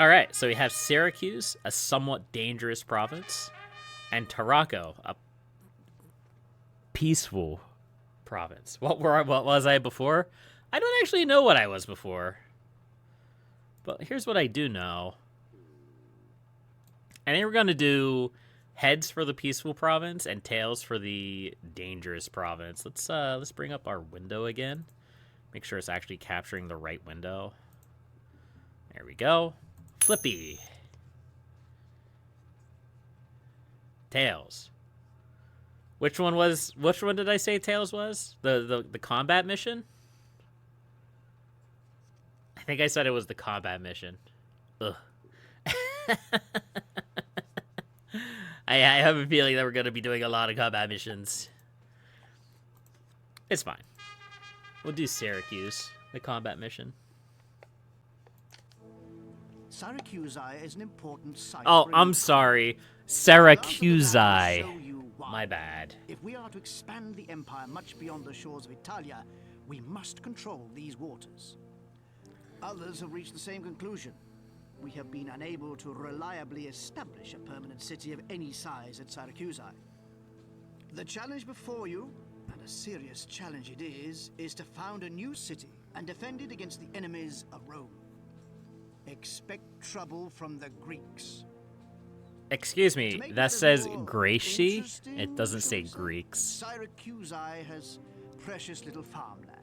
All right, so we have Syracuse, a somewhat dangerous province, and Tarraco, a peaceful province. What was I before? I don't actually know what I was before. But here's what I do know. I think we're going to do heads for the peaceful province and tails for the dangerous province. Let's bring up our window again. Make sure it's actually capturing the right window. There we go. Flippy. Tails. Which one did I say tails was? The combat mission? I think I said it was the combat mission. Ugh. I have a feeling that we're going to be doing a lot of combat missions. It's fine. We'll do Syracuse, the combat mission. Syracusae is an important site. Oh, I'm sorry. Syracusae. My bad. If we are to expand the empire much beyond the shores of Italia, we must control these waters. Others have reached the same conclusion. We have been unable to reliably establish a permanent city of any size at Syracusae. The challenge before you, and a serious challenge it is to found a new city and defend it against the enemies of Rome. Expect trouble from the Greeks. Excuse me, that says Gracie? It doesn't say Greeks. Syracusae has precious little farmland.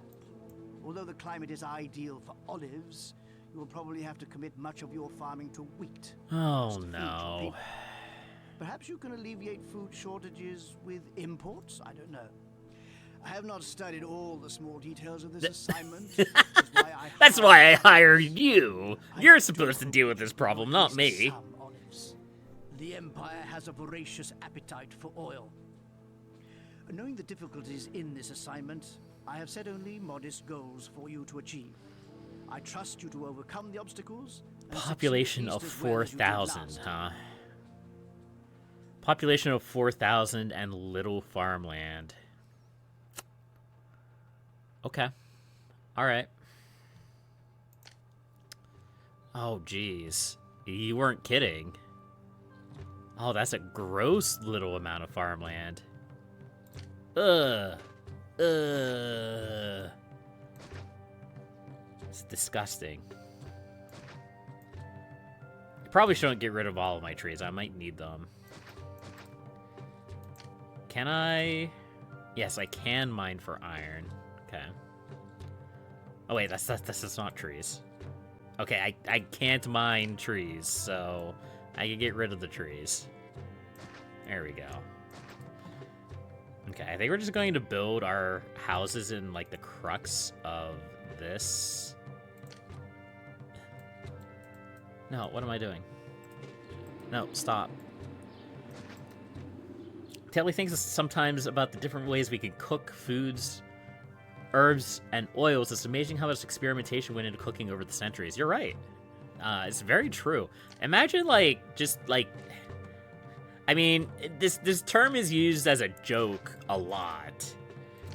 Although the climate is ideal for olives, you will probably have to commit much of your farming to wheat. Oh no. Perhaps you can alleviate food shortages with imports? I don't know. I have not studied all the small details of this assignment. That's why I hired you. You're supposed to deal with this problem, not me. The Empire has a voracious appetite for oil. Knowing the difficulties in this assignment, I have set only modest goals for you to achieve. I trust you to overcome the obstacles. Population of 4,000, huh? Population of 4,000 and little farmland. Okay. Alright. Oh, jeez. You weren't kidding. Oh, that's a gross little amount of farmland. Ugh. Ugh. It's disgusting. I probably shouldn't get rid of all of my trees. I might need them. Can I? Yes, I can mine for iron. Okay. Oh wait, that's not trees. Okay, I can't mine trees, so I can get rid of the trees. There we go. Okay, I think we're just going to build our houses in, like, the crux of this. No, what am I doing? No, stop. Telly thinks sometimes about the different ways we can cook foods, herbs, and oils. It's amazing how much experimentation went into cooking over the centuries. You're right. It's very true. Imagine, like, just, like... I mean, this term is used as a joke a lot,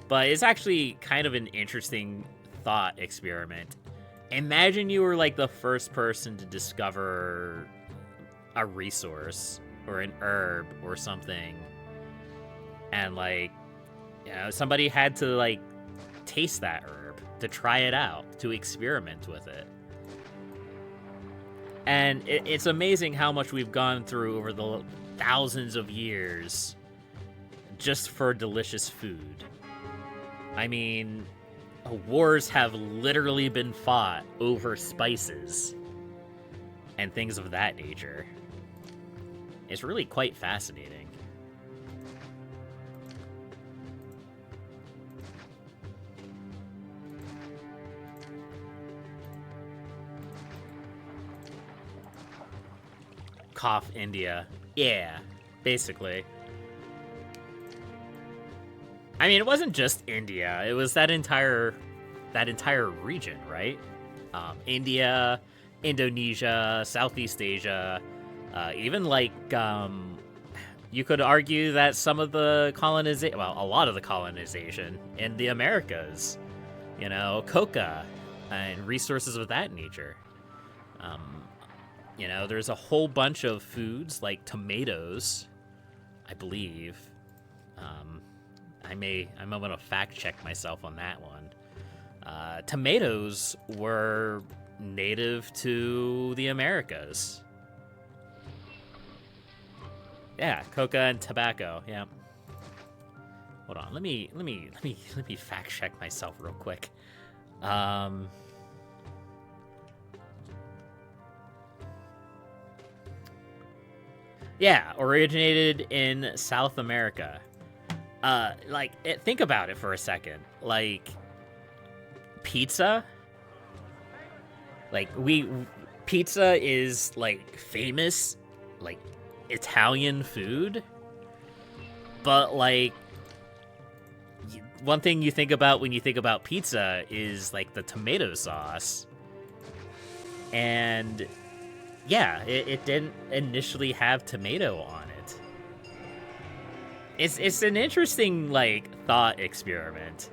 but it's actually kind of an interesting thought experiment. Imagine you were, like, the first person to discover a resource or an herb or something, and, like, you know, somebody had to, like, taste that herb, to try it out, to experiment with it. And it's amazing how much we've gone through over the thousands of years just for delicious food. I mean, wars have literally been fought over spices and things of that nature. It's really quite fascinating. Cough, India. Yeah, basically. I mean, it wasn't just India. It was that entire region, right? India, Indonesia, Southeast Asia, even, like, you could argue that some of the colonization, well, a lot of the colonization in the Americas, you know, coca and resources of that nature. You know, there's a whole bunch of foods like tomatoes, I believe. I'm going to fact check myself on that one. Tomatoes were native to the Americas. Yeah, coca and tobacco. Yeah. Hold on. Let me fact check myself real quick. Yeah, originated in South America. Think about it for a second. Like, pizza. Like, pizza is, like, famous, like, Italian food. But, like, one thing you think about when you think about pizza is, like, the tomato sauce. And, yeah, it didn't initially have tomato on it. It's an interesting, like, thought experiment.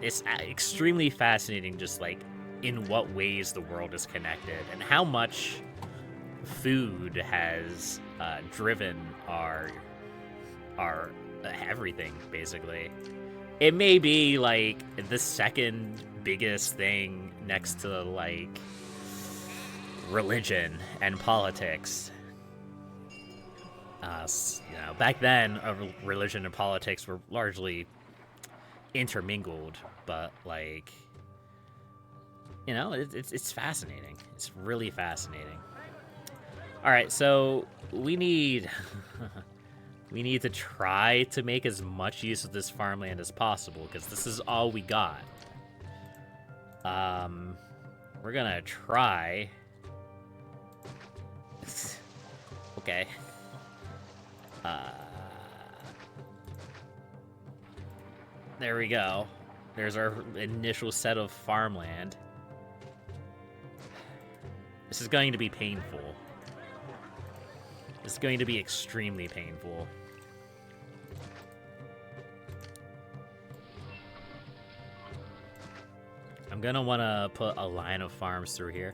It's extremely fascinating, just, like, in what ways the world is connected and how much food has driven our everything, basically. It may be, like, the second biggest thing next to, like, religion and politics. Back then, religion and politics were largely intermingled, but, like, you know, it's fascinating. It's really fascinating. All right, so we need we need to try to make as much use of this farmland as possible, because this is all we got. We're gonna try. Okay. There we go. There's our initial set of farmland. This is going to be painful. It's going to be extremely painful. I'm gonna want to put a line of farms through here.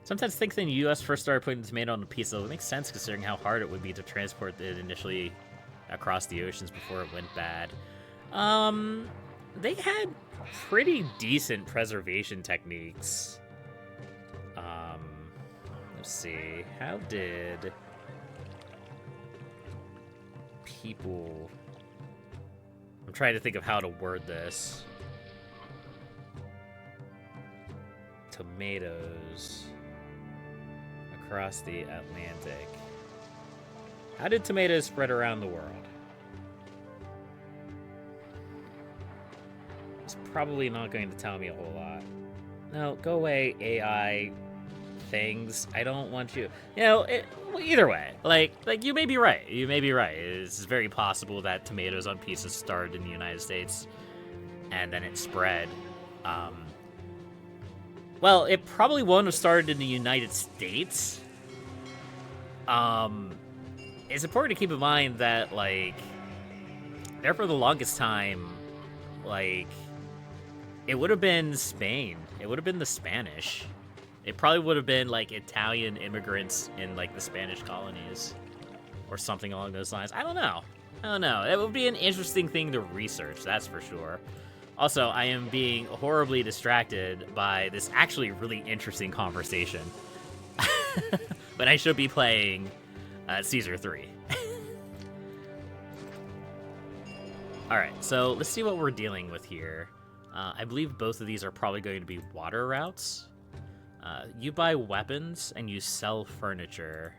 Sometimes think the U.S. first started putting the tomato on the pizza. It makes sense considering how hard it would be to transport it initially across the oceans before it went bad. They had pretty decent preservation techniques. Let's see. How did people... I'm trying to think of how to word this. Tomatoes across the Atlantic. How did tomatoes spread around the world? It's probably not going to tell me a whole lot. No, go away, AI things. I don't want you. You know, either way, like you may be right. You may be right. It's very possible that tomatoes on pizza started in the United States, and then it spread. Well, it probably won't have started in the United States. It's important to keep in mind that, like, there for the longest time, like, it would have been Spain. It would have been the Spanish. It probably would have been, like, Italian immigrants in, like, the Spanish colonies. Or something along those lines. I don't know. It would be an interesting thing to research, that's for sure. Also, I am being horribly distracted by this actually really interesting conversation. But I should be playing Caesar 3. Alright, so let's see what we're dealing with here. I believe both of these are probably going to be water routes. You buy weapons and you sell furniture.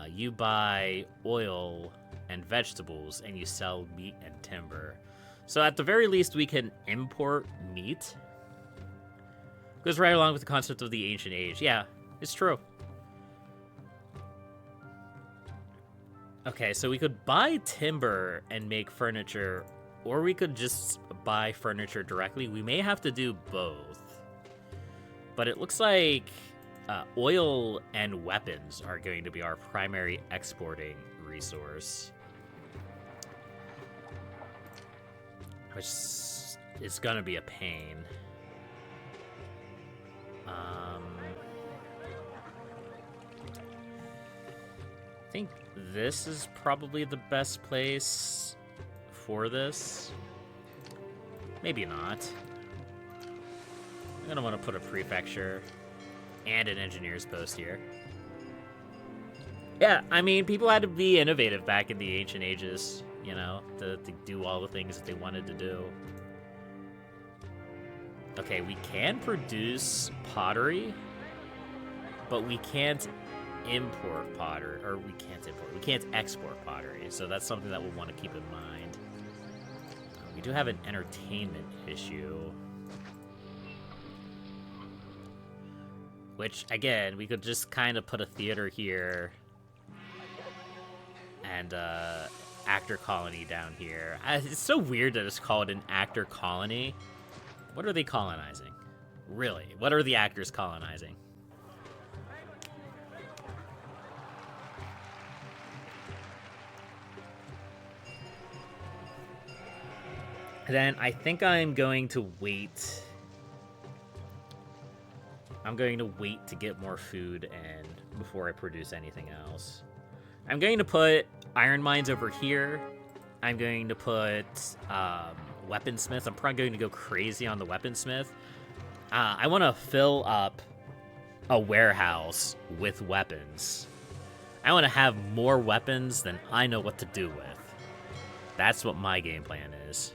You buy oil and vegetables and you sell meat and timber. So at the very least, we can import meat. Goes right along with the concept of the ancient age. Yeah, it's true. Okay, so we could buy timber and make furniture, or we could just buy furniture directly. We may have to do both. But it looks like oil and weapons are going to be our primary exporting resource. Which is gonna be a pain. think this is probably the best place for this. Maybe not. I'm gonna want to put a prefecture and an engineer's post here. Yeah, I mean, people had to be innovative back in the ancient ages, you know, to do all the things that they wanted to do. Okay, we can produce pottery, but we can't import pottery, or we can't export pottery, so that's something that we'll want to keep in mind. We do have an entertainment issue, which, again, we could just kind of put a theater here and actor colony down here. It's so weird that it's called an actor colony. What are they colonizing? Really? What are the actors colonizing? Then I think I'm going to wait. I'm going to wait to get more food in before I produce anything else. I'm going to put iron mines over here. I'm going to put weaponsmiths. I'm probably going to go crazy on the weaponsmith. I want to fill up a warehouse with weapons. I want to have more weapons than I know what to do with. That's what my game plan is.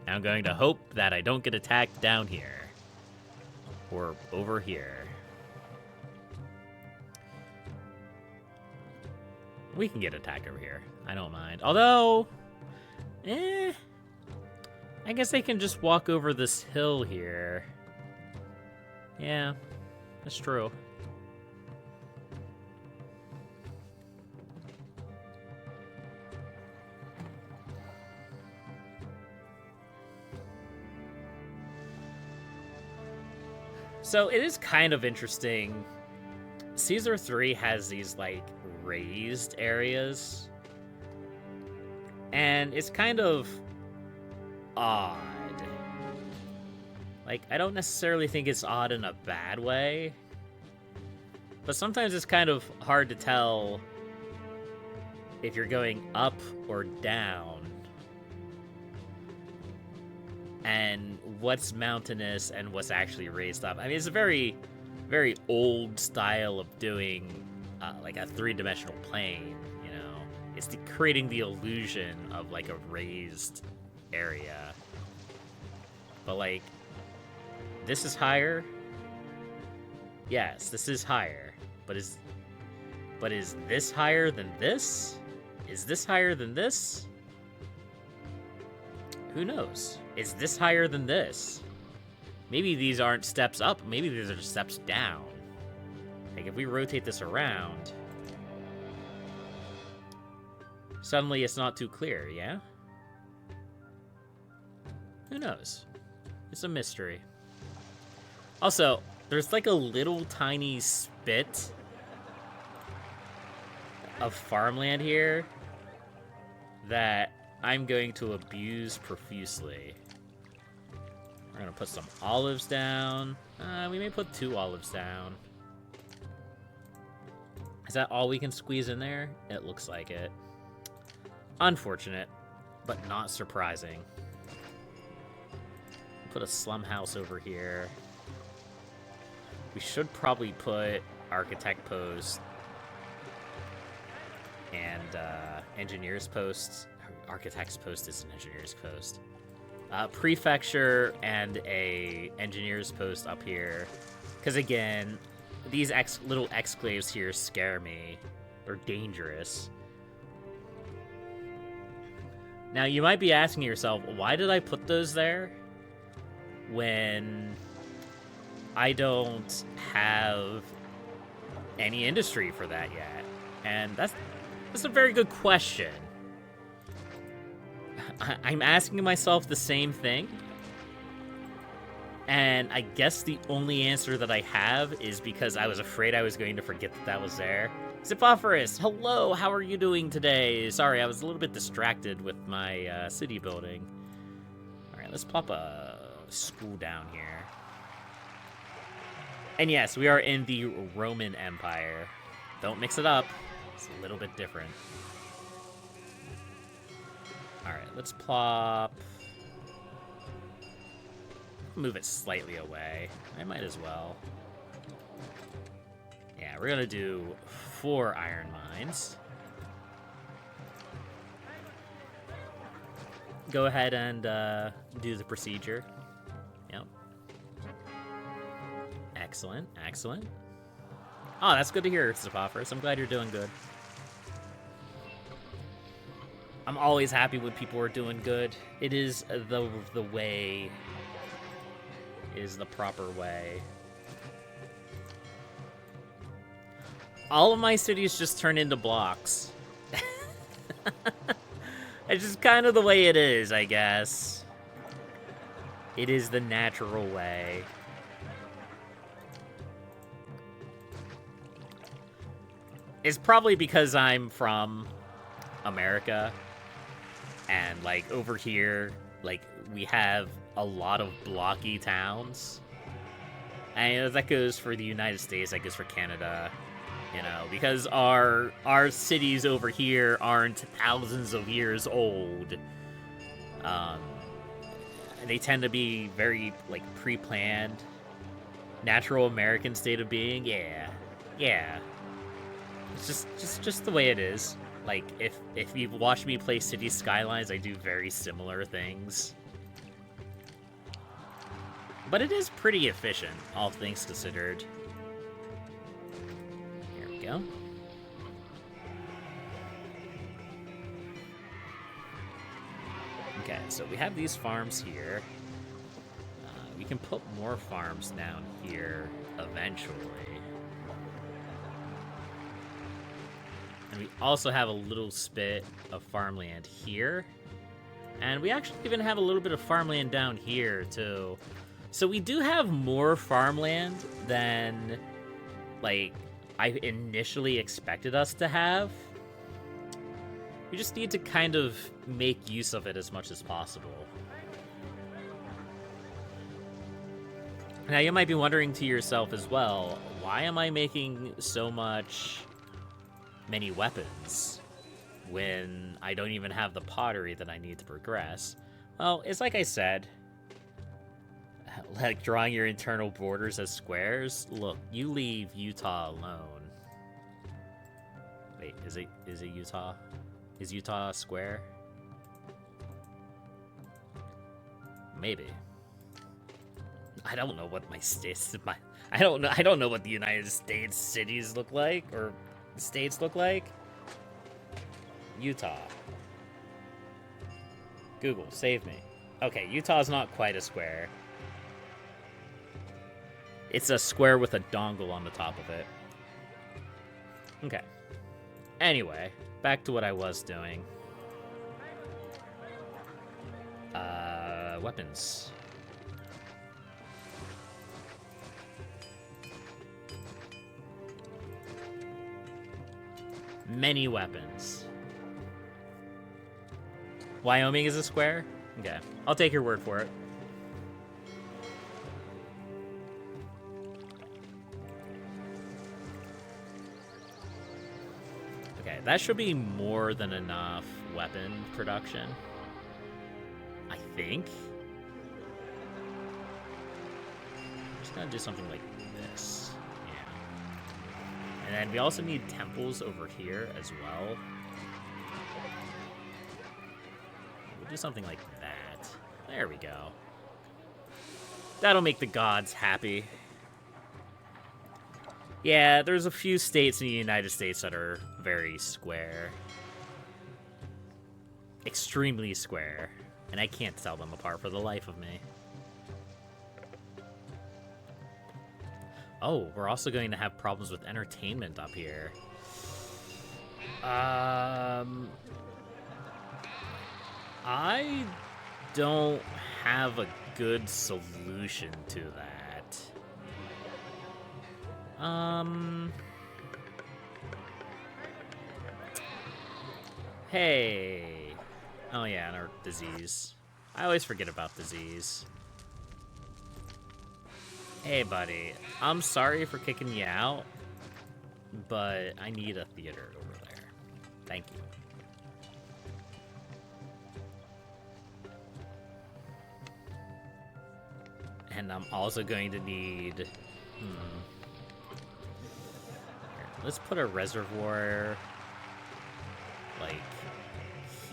I'm going to hope that I don't get attacked down here. Or over here. We can get attacked over here. I don't mind. Although, I guess they can just walk over this hill here. Yeah, that's true. So it is kind of interesting. Caesar 3 has these, like, raised areas. And it's kind of odd. Like, I don't necessarily think it's odd in a bad way. But sometimes it's kind of hard to tell if you're going up or down. And what's mountainous and what's actually raised up. I mean, it's a very, very old style of doing like a three-dimensional plane, you know? It's creating the illusion of like a raised area. But like, this is higher. Yes, this is higher. But is this higher than this? Is this higher than this? Who knows? Is this higher than this? Maybe these aren't steps up. Maybe these are steps down. Like, if we rotate this around, suddenly it's not too clear, yeah? Who knows? It's a mystery. Also, there's like a little tiny spit of farmland here that I'm going to abuse profusely. We're going to put some olives down. We may put 2 olives down. Is that all we can squeeze in there? It looks like it. Unfortunate, but not surprising. Put a slum house over here. We should probably put architect post and engineer's post. Architect's post is an engineer's post. Prefecture and a engineer's post up here. Because again, these little exclaves here scare me. They're dangerous. Now, you might be asking yourself, why did I put those there when I don't have any industry for that yet? And that's a very good question. I'm asking myself the same thing. And I guess the only answer that I have is because I was afraid I was going to forget that was there. Ziphophorus, hello, how are you doing today? Sorry, I was a little bit distracted with my city building. Alright, let's plop a school down here. And yes, we are in the Roman Empire. Don't mix it up. It's a little bit different. Alright, let's plop... Move it slightly away. I might as well. Yeah, we're gonna do 4 iron mines. Go ahead and do the procedure. Yep. Excellent, excellent. Oh, that's good to hear, Zapophorus. I'm glad you're doing good. I'm always happy when people are doing good. It is the way... is the proper way. All of my cities just turn into blocks. It's just kind of the way it is, I guess. It is the natural way. It's probably because I'm from America. And, like, over here, like, we have a lot of blocky towns. And you know, that goes for the United States, that goes for Canada. You know, because our cities over here aren't thousands of years old. They tend to be very, like, pre-planned. Natural American state of being, yeah. It's just the way it is. Like, if you've watched me play City Skylines, I do very similar things. But it is pretty efficient, all things considered. Here we go. Okay, so we have these farms here. We can put more farms down here eventually. And we also have a little spit of farmland here. And we actually even have a little bit of farmland down here, too. So we do have more farmland than, like, I initially expected us to have. We just need to kind of make use of it as much as possible. Now, you might be wondering to yourself as well, why am I making so many weapons when I don't even have the pottery that I need to progress? Well, it's like I said, like drawing your internal borders as squares. Look, you leave Utah alone. Wait, is it Utah? Is Utah a square? Maybe. I don't know what my states. I don't know what the United States cities look like or states look like. Utah. Google, save me. Okay, Utah's not quite a square. It's a square with a dongle on the top of it. Okay. Anyway, back to what I was doing. Weapons. Many weapons. Wyoming is a square? Okay, I'll take your word for it. Okay, that should be more than enough weapon production. I think. I'm just gonna do something like this. Yeah. And then we also need temples over here as well. We'll do something like that. There we go. That'll make the gods happy. Yeah, there's a few states in the United States that are very square. Extremely square. And I can't tell them apart for the life of me. Oh, we're also going to have problems with entertainment up here. I don't have a good solution to that. Hey. Oh yeah, and our disease. I always forget about disease. Hey buddy, I'm sorry for kicking you out, but I need a theater over there. Thank you. And I'm also going to need... Here, let's put a reservoir, like,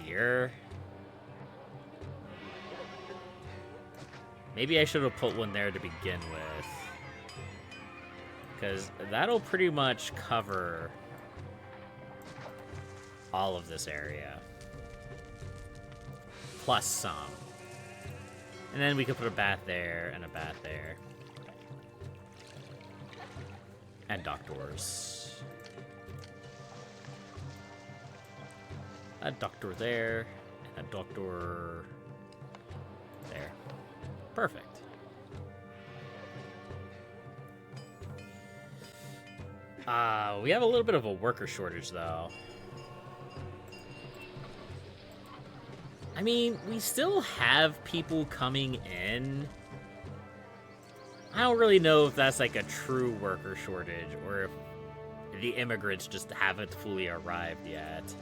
here. Maybe I should have put one there to begin with, because that'll pretty much cover all of this area. Plus some. And then we could put a bath there and a bath there. And dock doors. A dock door there, and a dock door there. Perfect. We have a little bit of a worker shortage, though. I mean, we still have people coming in. I don't really know if that's like a true worker shortage or if the immigrants just haven't fully arrived yet.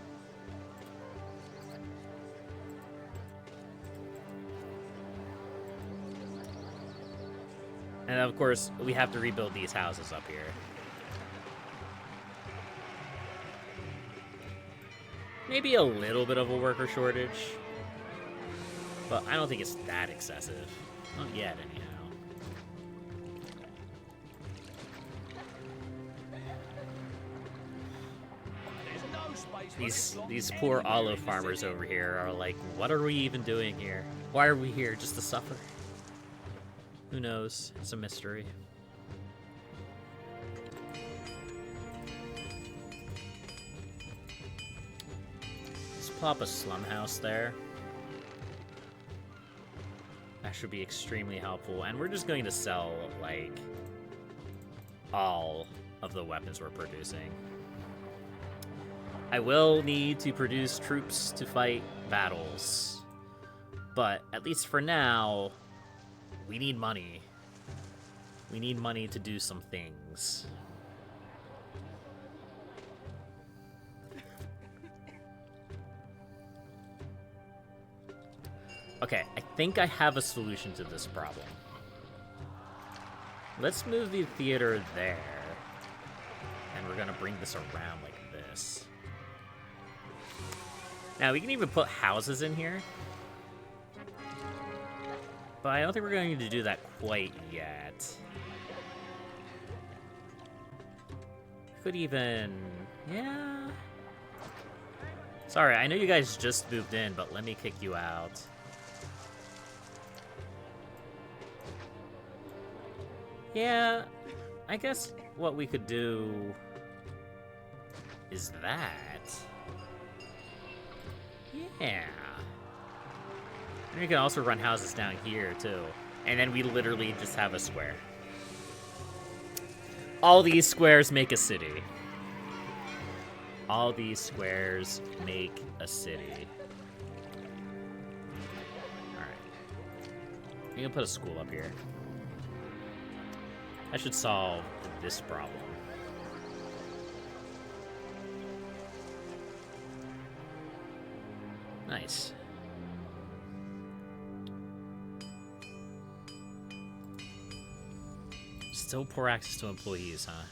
And of course, we have to rebuild these houses up here. Maybe a little bit of a worker shortage. But I don't think it's that excessive. Not yet, anyhow. These poor olive farmers over here are like, what are we even doing here? Why are we here? Just to suffer? Who knows? It's a mystery. Let's pop a slum house there. That should be extremely helpful. And we're just going to sell, like, all of the weapons we're producing. I will need to produce troops to fight battles. But at least for now, we need money. We need money to do some things. Okay, I think I have a solution to this problem. Let's move the theater there. And we're gonna bring this around like this. Now, we can even put houses in here. But I don't think we're going to do that quite yet. Could even... yeah... Sorry, I know you guys just moved in, but let me kick you out. Yeah, I guess what we could do is that. Yeah. And we can also run houses down here, too. And then we literally just have a square. All these squares make a city. All these squares make a city. Alright. We can put a school up here. That should solve this problem. Nice. Still poor access to employees, huh?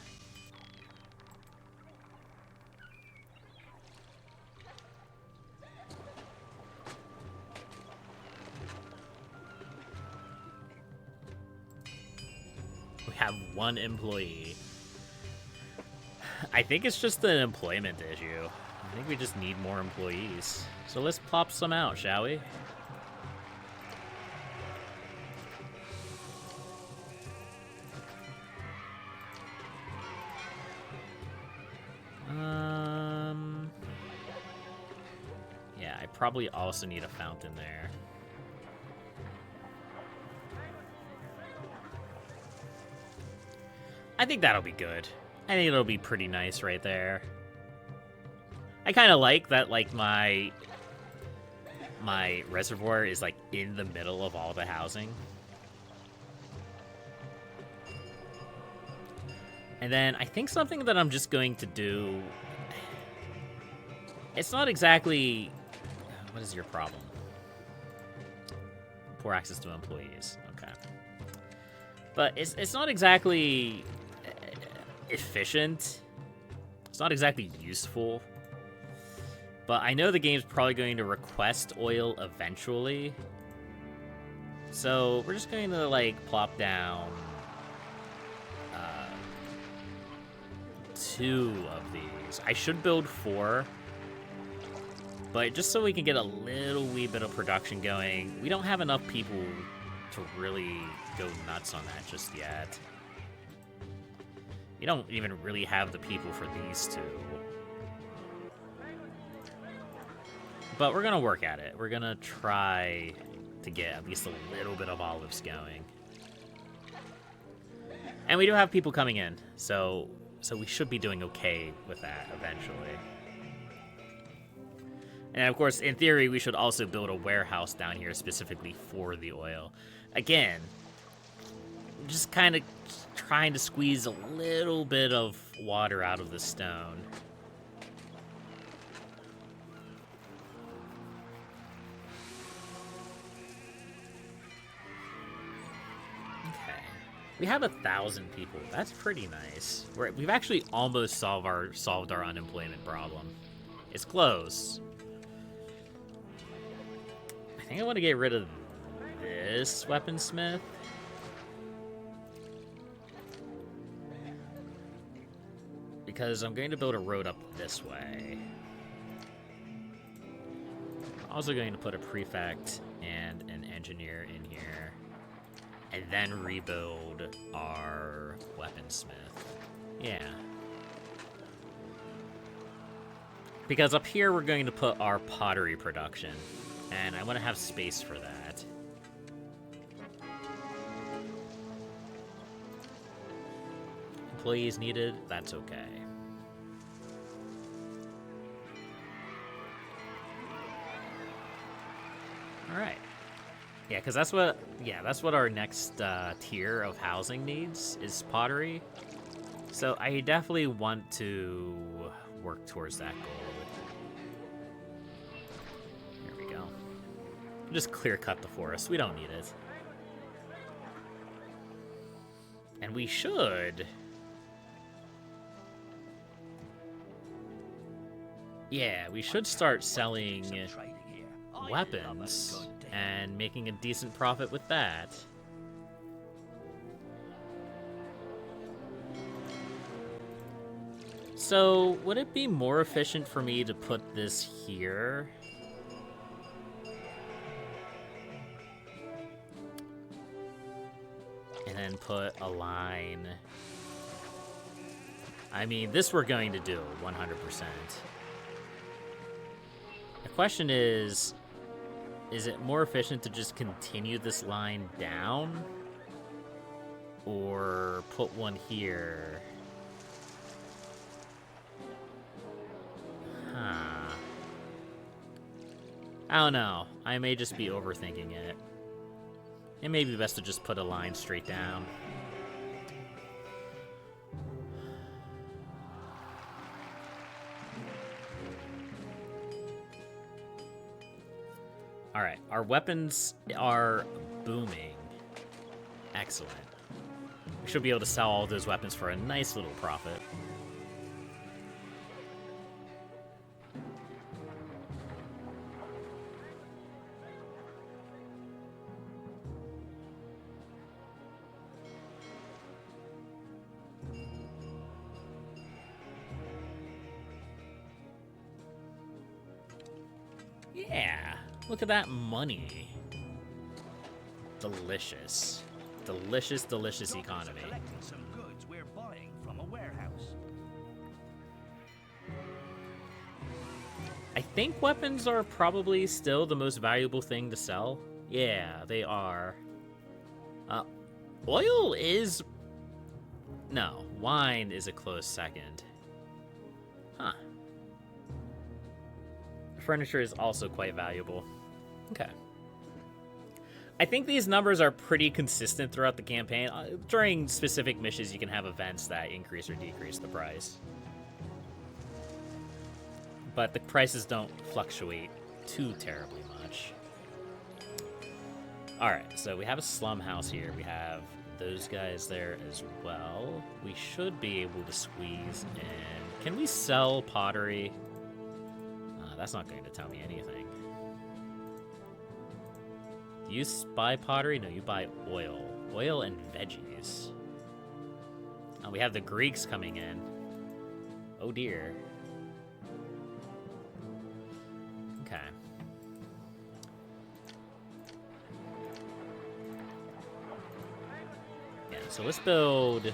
We have one employee. I think it's just an employment issue. I think we just need more employees. So let's plop some out, shall we? Yeah, I probably also need a fountain there. I think that'll be good. I think it'll be pretty nice right there. I kind of like that, like, my reservoir is, like, in the middle of all the housing. And then I think something that I'm just going to do... It's not exactly... What is your problem? Poor access to employees. Okay. But it's not exactly efficient. It's not exactly useful. But I know the game's probably going to request oil eventually. So we're just going to, like, plop down 2 of these. I should build 4. But just so we can get a little wee bit of production going, we don't have enough people to really go nuts on that just yet. We don't even really have the people for these 2. But we're gonna work at it. We're gonna try to get at least a little bit of olives going. And we do have people coming in, so we should be doing okay with that eventually. And of course, in theory, we should also build a warehouse down here specifically for the oil. Again, just kind of trying to squeeze a little bit of water out of the stone. Okay. We have 1,000 people. That's pretty nice. We've actually almost solved our unemployment problem. It's close. I think I want to get rid of this weaponsmith. Because I'm going to build a road up this way. I'm also going to put a prefect and an engineer in here. And then rebuild our weaponsmith. Yeah. Because up here we're going to put our pottery production. And I want to have space for that. Employees needed, that's okay. Alright. Yeah, because that's what our next tier of housing needs, is pottery. So I definitely want to work towards that goal. Just clear cut the forest. We don't need it. And we should... Yeah, we should start selling weapons and making a decent profit with that. So, would it be more efficient for me to put this here? And then put a line. I mean, this we're going to do 100%. The question is it more efficient to just continue this line down? Or put one here? Huh. I don't know. I may just be overthinking it. It may be best to just put a line straight down. Alright, our weapons are booming. Excellent. We should be able to sell all those weapons for a nice little profit. Yeah, look at that money. Delicious. Delicious, delicious economy. Some goods we're buying from a warehouse. I think weapons are probably still the most valuable thing to sell. Yeah, they are. Oil is... No, wine is a close second. Huh. Furniture is also quite valuable. Okay. I think these numbers are pretty consistent throughout the campaign. During specific missions, you can have events that increase or decrease the price. But the prices don't fluctuate too terribly much. Alright, so we have a slum house here. We have those guys there as well. We should be able to squeeze in. Can we sell pottery? That's not going to tell me anything. Do you buy pottery? No, you buy oil. Oil and veggies. Oh, we have the Greeks coming in. Oh dear. Okay. Yeah, so let's build...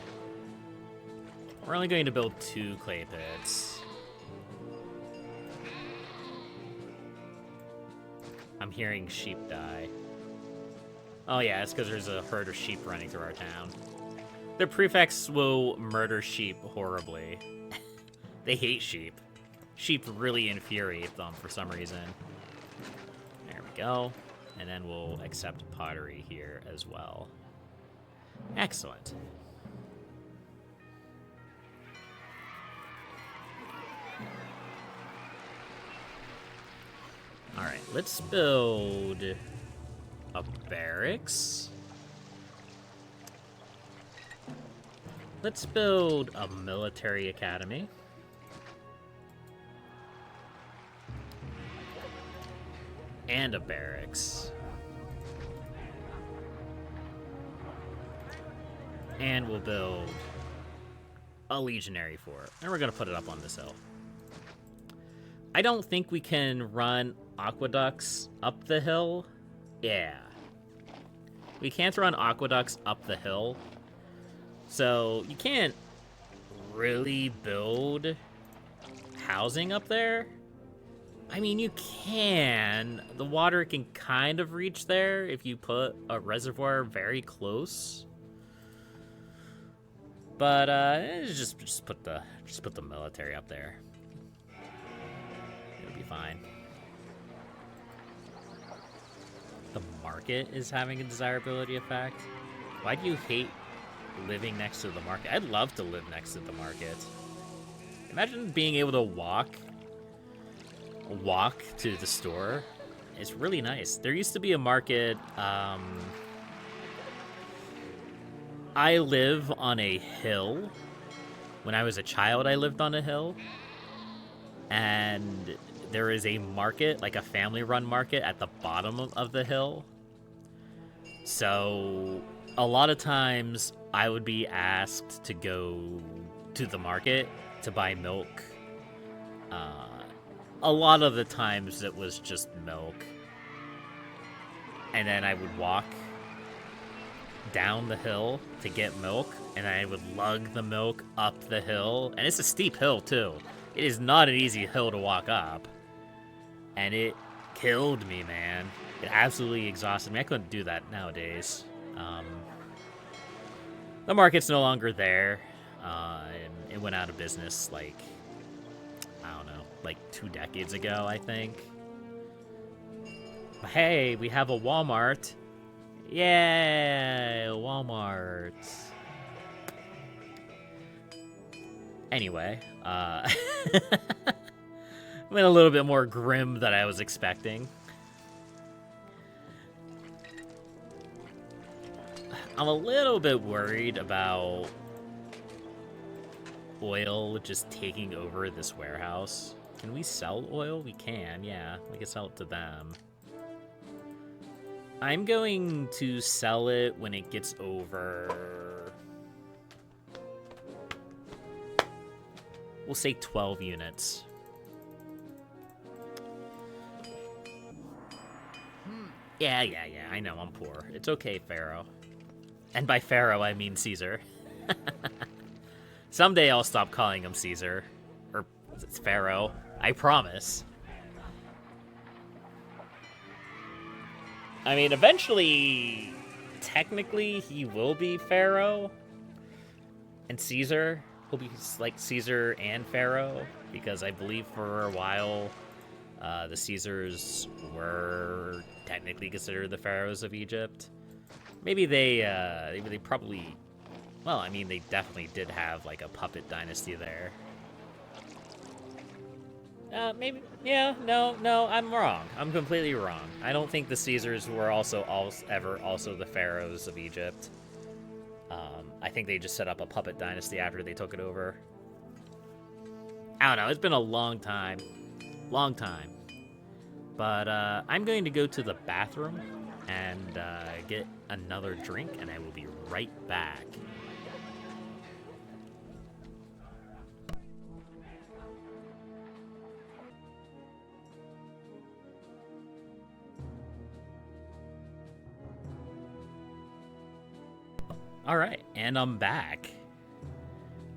We're only going to build 2 clay pits. I'm hearing sheep die. Oh yeah, it's because there's a herd of sheep running through our town. The prefects will murder sheep horribly. They hate sheep. Sheep really infuriate them for some reason. There we go. And then we'll accept pottery here as well. Excellent. Alright, let's build a barracks. Let's build a military academy. And a barracks. And we'll build a legionary fort. And we're going to put it up on this hill. I don't think we can run aqueducts up the hill. Yeah. We can't run aqueducts up the hill. So you can't really build housing up there. I mean, you can. The water can kind of reach there if you put a reservoir very close. But just put the military up there. It'll be fine. The market is having a desirability effect. Why do you hate living next to the market? I'd love to live next to the market. Imagine being able to walk to the store. It's really nice. There used to be a market. I live on a hill. When I was a child, I lived on a hill. And there is a market, like a family-run market, at the bottom of the hill. So a lot of times I would be asked to go to the market to buy milk. A lot of the times it was just milk. And then I would walk down the hill to get milk, and I would lug the milk up the hill. And it's a steep hill, too. It is not an easy hill to walk up. And it killed me, man. It absolutely exhausted me. I couldn't do that nowadays. The market's no longer there. And it went out of business, like, I don't know, like 2 decades ago, I think. But hey, we have a Walmart. Yay, Walmart. Anyway, I'm a little bit more grim than I was expecting. I'm a little bit worried about oil just taking over this warehouse. Can we sell oil? We can, yeah. We can sell it to them. I'm going to sell it when it gets over... We'll say 12 units. Yeah, I know, I'm poor. It's okay, Pharaoh. And by Pharaoh, I mean Caesar. Someday I'll stop calling him Caesar. Or it's Pharaoh. I promise. I mean, eventually, technically, he will be Pharaoh. And Caesar will be like Caesar and Pharaoh. Because I believe for a while, The Caesars were technically considered the pharaohs of Egypt. Maybe they probably, well, I mean, they definitely did have like a puppet dynasty there. Maybe, yeah, no, I'm wrong. I'm completely wrong. I don't think the Caesars were ever the pharaohs of Egypt. I think they just set up a puppet dynasty after they took it over. I don't know, it's been a long time. But I'm going to go to the bathroom and get another drink, and I will be right back. All right, and I'm back.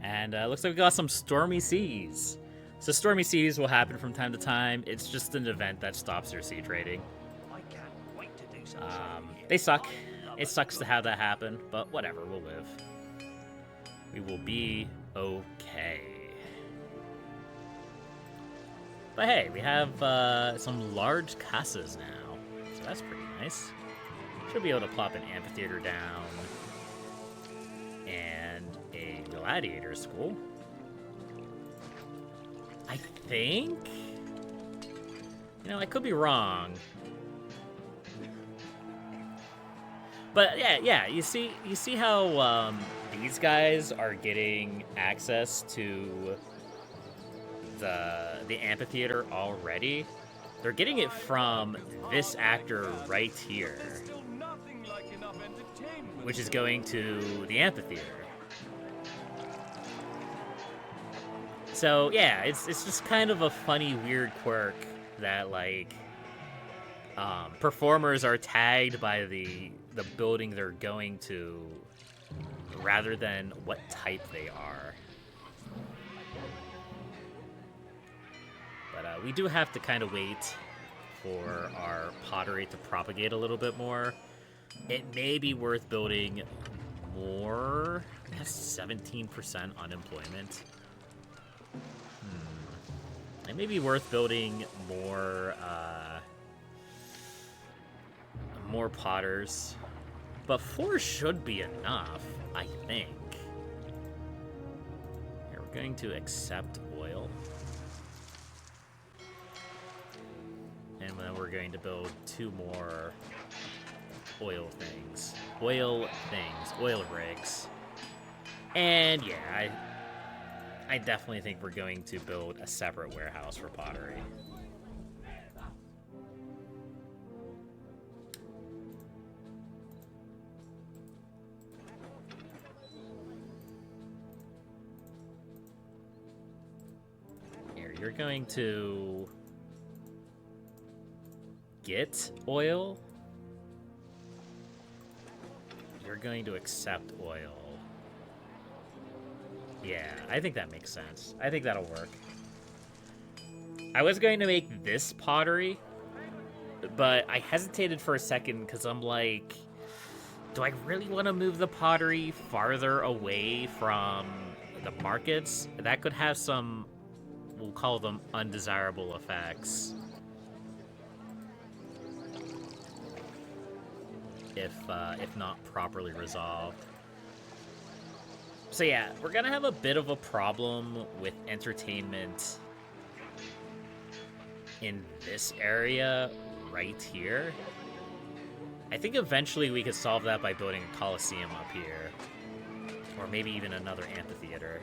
And looks like we got some stormy seas. So stormy seas will happen from time to time. It's just an event that stops your sea trading. I can't wait to do some They suck. It sucks to have that happen, but whatever, we'll live. We will be okay. But hey, we have some large casas now, so that's pretty nice. Should be able to plop an amphitheater down and a gladiator school. I think? You know, I could be wrong. But yeah, you see how these guys are getting access to the amphitheater already? They're getting it from this actor right here, which is going to the amphitheater. So yeah, it's just kind of a funny, weird quirk that like performers are tagged by the building they're going to, rather than what type they are. But we do have to kind of wait for our pottery to propagate a little bit more. It may be worth building more. It has 17% unemployment. It may be worth building more potters, but 4 should be enough, I think. Here, we're going to accept oil, and then we're going to build 2 more oil rigs, and yeah, I definitely think we're going to build a separate warehouse for pottery. Here, you're going to get oil. You're going to accept oil. Yeah, I think that makes sense. I think that'll work. I was going to make this pottery, but I hesitated for a second because I'm like, do I really want to move the pottery farther away from the markets? That could have some, we'll call them undesirable effects. If not properly resolved. So yeah, we're gonna have a bit of a problem with entertainment in this area right here. I think eventually we could solve that by building a coliseum up here, or maybe even another amphitheater.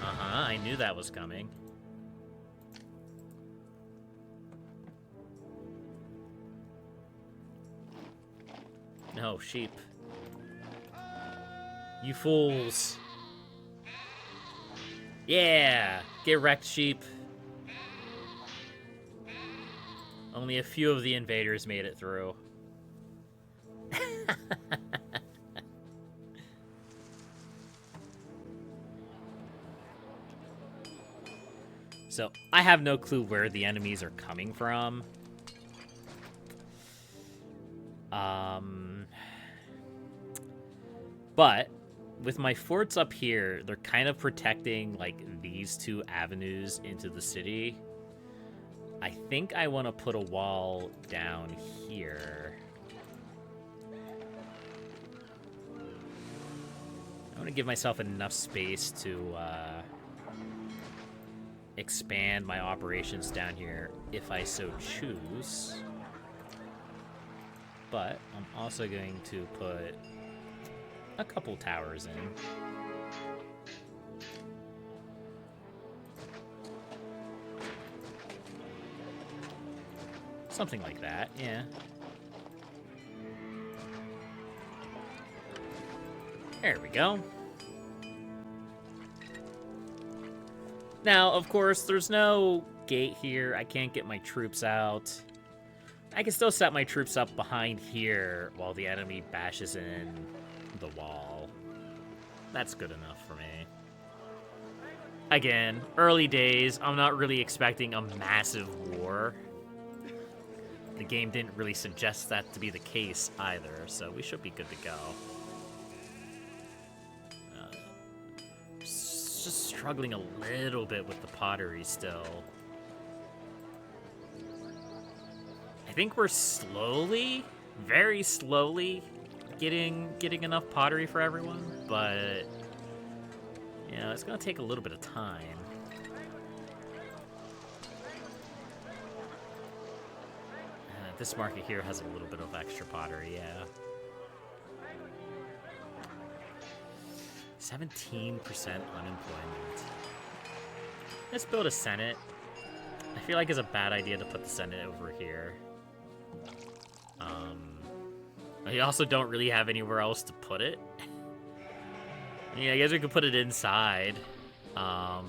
I knew that was coming. No, sheep. You fools. Yeah! Get wrecked, sheep. Only a few of the invaders made it through. So, I have no clue where the enemies are coming from. But with my forts up here, they're kind of protecting like these two avenues into the city. I think I want to put a wall down here. I want to give myself enough space to expand my operations down here if I so choose. But I'm also going to put a couple towers in. Something like that, yeah. There we go. Now, of course, there's no gate here. I can't get my troops out. I can still set my troops up behind here while the enemy bashes in the wall. That's good enough for me. Again, early days. I'm not really expecting a massive war. The game didn't really suggest that to be the case either, so we should be good to go. Just struggling a little bit with the pottery still. I think we're slowly, very slowly, getting enough pottery for everyone, but you know, it's gonna take a little bit of time. This market here has a little bit of extra pottery, yeah. 17% unemployment. Let's build a Senate. I feel like it's a bad idea to put the Senate over here. I also don't really have anywhere else to put it. Yeah, I guess we could put it inside. You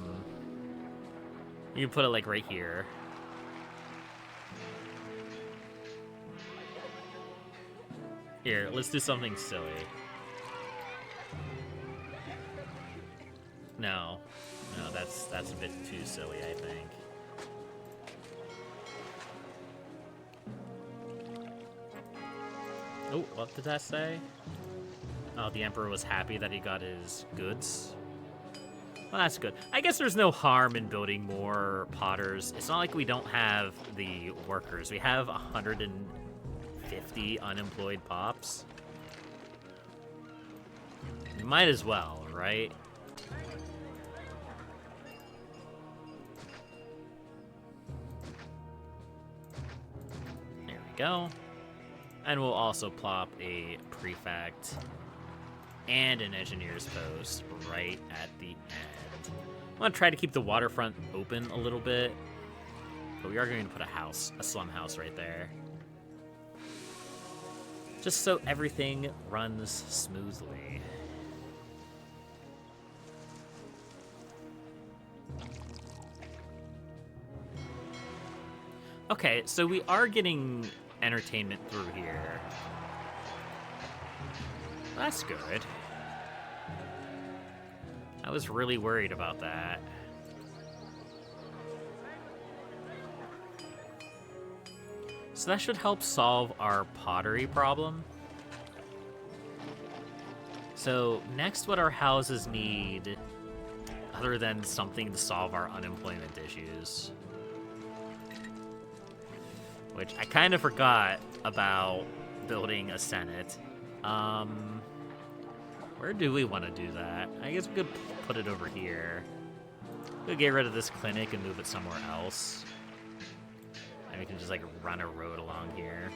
can put it like right here. Here, let's do something silly. No, that's a bit too silly, I think. Oh, what did that say? Oh, the Emperor was happy that he got his goods. Well, that's good. I guess there's no harm in building more potters. It's not like we don't have the workers. We have 150 unemployed pops. We might as well, right? There we go. And we'll also plop a prefect and an engineer's post right at the end. I'm going to try to keep the waterfront open a little bit, but we are going to put a slum house right there. Just so everything runs smoothly. Okay, so we are getting entertainment through here. That's good. I was really worried about that. So that should help solve our pottery problem. So next, what our houses need, other than something to solve our unemployment issues, which I kind of forgot about building a Senate. Where do we want to do that? I guess we could put it over here. We could get rid of this clinic and move it somewhere else. And we can just like run a road along here.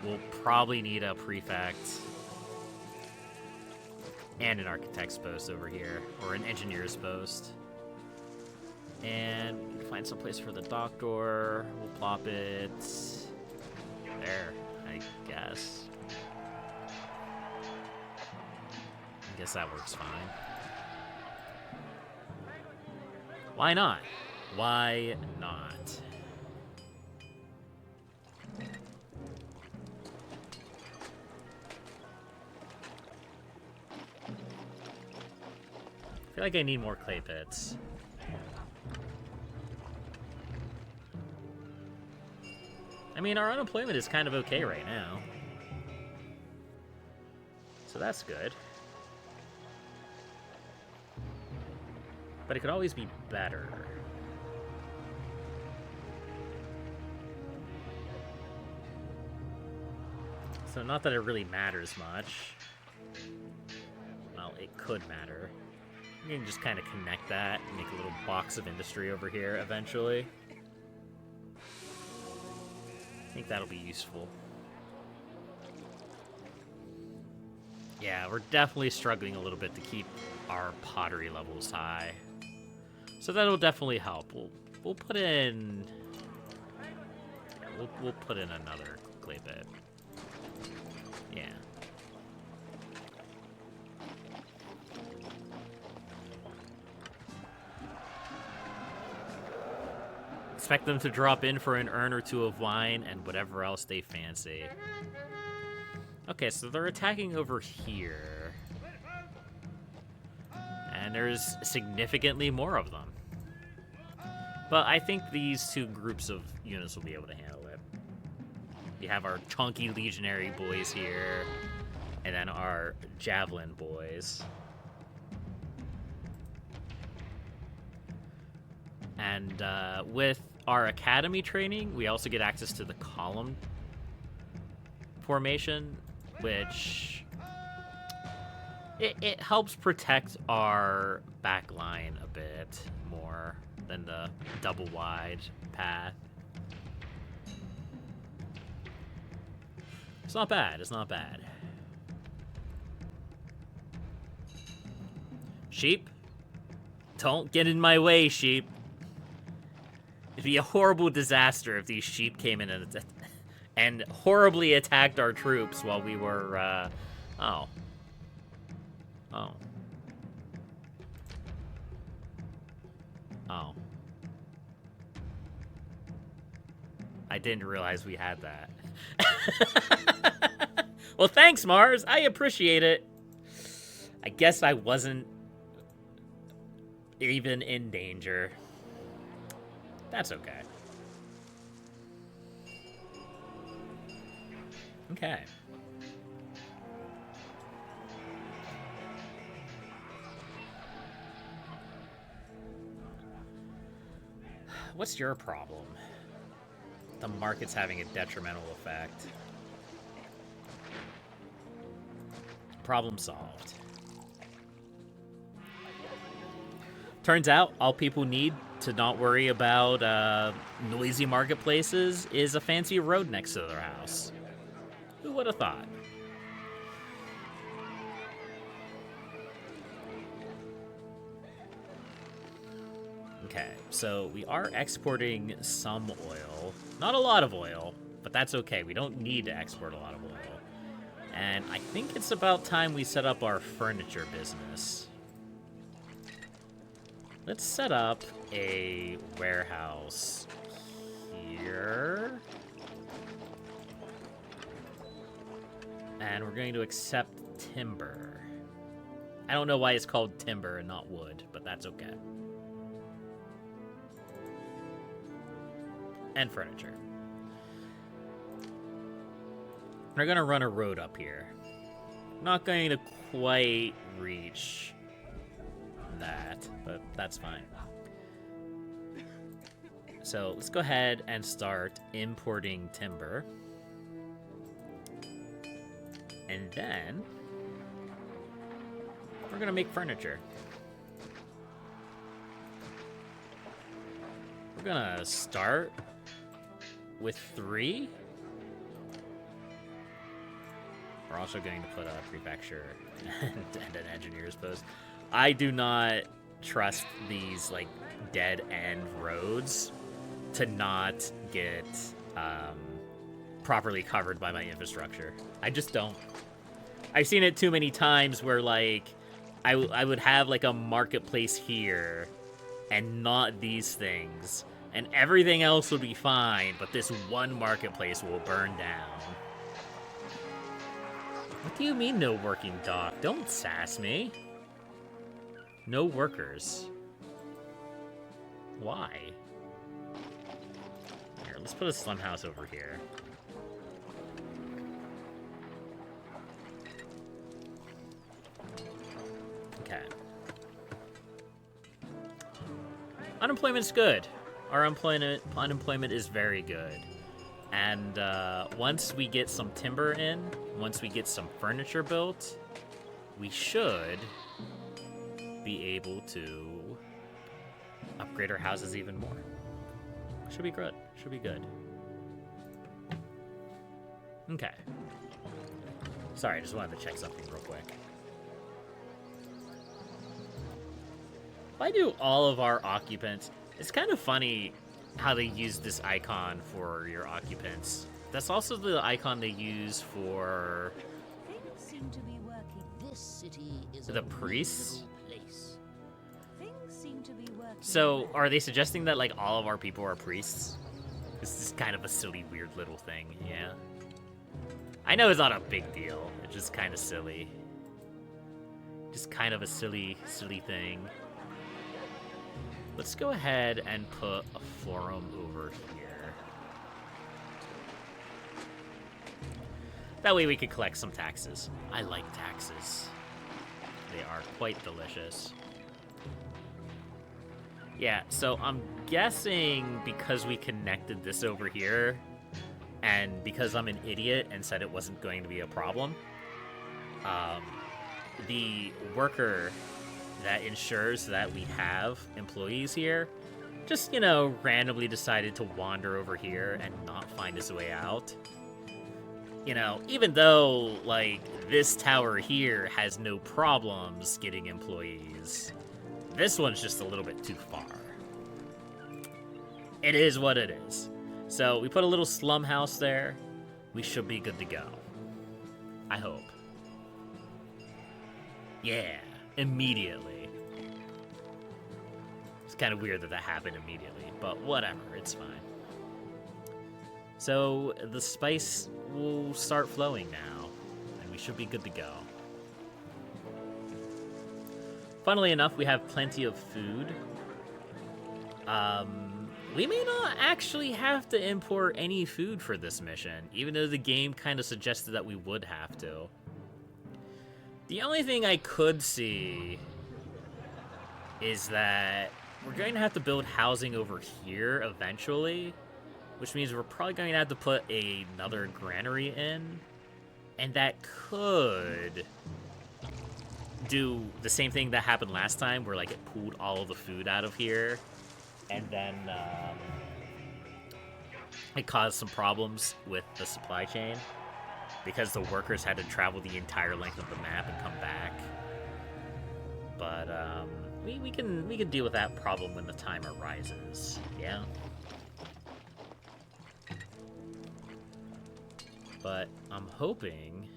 We'll probably need a prefect and an architect's post over here, or an engineer's post. And we can find some place for the dock door. We'll plop it there, I guess. I guess that works fine. Why not? Why not? I feel like I need more clay pits. I mean, our unemployment is kind of okay right now. So that's good. But it could always be better. So not that it really matters much. Well, it could matter. You can just kind of connect that and make a little box of industry over here eventually. I think that'll be useful. Yeah, we're definitely struggling a little bit to keep our pottery levels high. So that'll definitely help. We'll put in... Yeah, we'll put in another clay bed. Yeah. Expect them to drop in for an urn or two of wine and whatever else they fancy. Okay, so they're attacking over here. And there's significantly more of them. But I think these two groups of units will be able to handle it. You have our chunky legionary boys here, and then our javelin boys. And with our academy training, we also get access to the column formation, which it helps protect our back line a bit more than the double wide path. It's not bad. It's not bad. Sheep, don't get in my way, sheep. It'd be a horrible disaster if these sheep came in and horribly attacked our troops while we were, Oh. Oh. Oh. I didn't realize we had that. Well, thanks, Mars. I appreciate it. I guess I wasn't even in danger. That's okay. Okay. What's your problem? The market's having a detrimental effect. Problem solved. Turns out, all people need to not worry about noisy marketplaces is a fancy road next to their house. Who would have thought? Okay, so we are exporting some oil. Not a lot of oil, but that's okay. We don't need to export a lot of oil. And I think it's about time we set up our furniture business. Let's set up a warehouse here. And we're going to accept timber. I don't know why it's called timber and not wood, but that's okay. And furniture. We're going to run a road up here. Not going to quite reach that, but that's fine. So let's go ahead and start importing timber. And then we're going to make furniture. We're going to start with 3. We're also going to put a prefecture and an engineer's post. I do not trust these, like, dead-end roads to not get properly covered by my infrastructure. I just don't. I've seen it too many times where, like, I would have, like, a marketplace here and not these things, and everything else would be fine, but this one marketplace will burn down. What do you mean, no working dock? Don't sass me. No workers. Why? Here, let's put a slum house over here. Okay. Unemployment's good. Our unemployment is very good. And once we get some timber in, once we get some furniture built, we should be able to upgrade our houses even more. Should be good. Should be good. Okay. Sorry, I just wanted to check something real quick. If I do all of our occupants, it's kind of funny how they use this icon for your occupants. That's also the icon they use for Things seem to be working. This city is the a priests. reasonable place. Things seem to be working. So, are they suggesting that, like, all of our people are priests? This is kind of a silly, weird little thing, yeah? I know it's not a big deal. It's just kind of silly. Just kind of a silly, silly thing. Let's go ahead and put a forum over here. That way we can collect some taxes. I like taxes. They are quite delicious. Yeah, so I'm guessing because we connected this over here, and because I'm an idiot and said it wasn't going to be a problem, the worker that ensures that we have employees here just, you know, randomly decided to wander over here and not find his way out. You know, even though, like, this tower here has no problems getting employees, this one's just a little bit too far. It is what it is. So we put a little slum house there. We should be good to go. I hope. Yeah, immediately. It's kind of weird that that happened immediately, but whatever, it's fine. So the spice will start flowing now, and we should be good to go. Funnily enough, we have plenty of food. We may not actually have to import any food for this mission, even though the game kind of suggested that we would have to. The only thing I could see is that we're going to have to build housing over here eventually, which means we're probably going to have to put another granary in, and that could do the same thing that happened last time, where like it pulled all of the food out of here, and then it caused some problems with the supply chain because the workers had to travel the entire length of the map and come back. But we can deal with that problem when the time arises. Yeah. But I'm hoping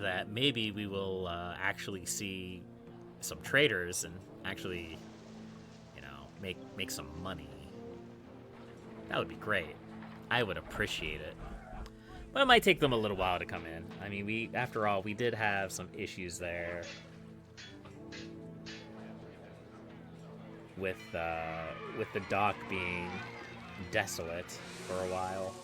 that maybe we will actually see some traders and actually, you know, make some money. That would be great. I would appreciate it. But it might take them a little while to come in. I mean, after all, we did have some issues there with the dock being desolate for a while.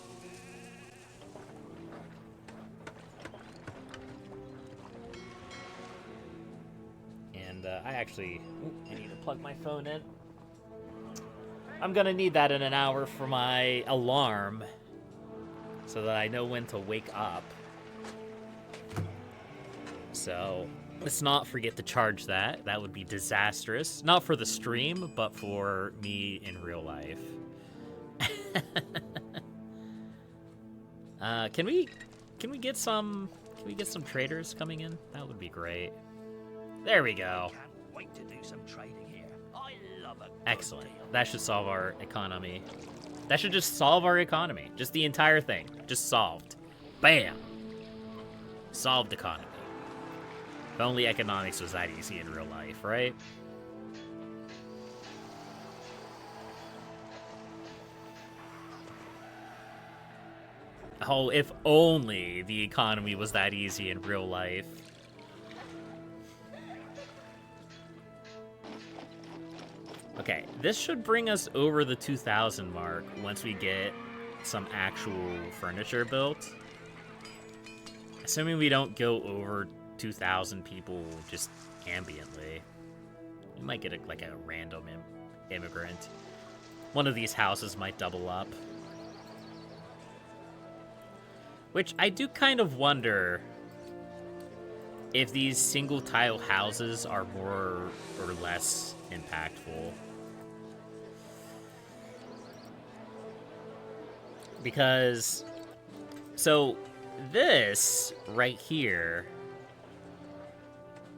And I need to plug my phone in. I'm gonna need that in an hour for my alarm, so that I know when to wake up. So let's not forget to charge that. That would be disastrous. Not for the stream, but for me in real life. Can we get some traders coming in? That would be great. There we go. Can't wait to do some trading here. I love a good Excellent. deal. That should solve our economy. That should just solve our economy. Just the entire thing. Just solved. Bam! Solved economy. If only economics was that easy in real life, right? Oh, if only the economy was that easy in real life. Okay, this should bring us over the 2,000 mark once we get some actual furniture built. Assuming we don't go over 2,000 people just ambiently. We might get like a random immigrant. One of these houses might double up. Which I do kind of wonder if these single tile houses are more or less impactful. Because, so this right here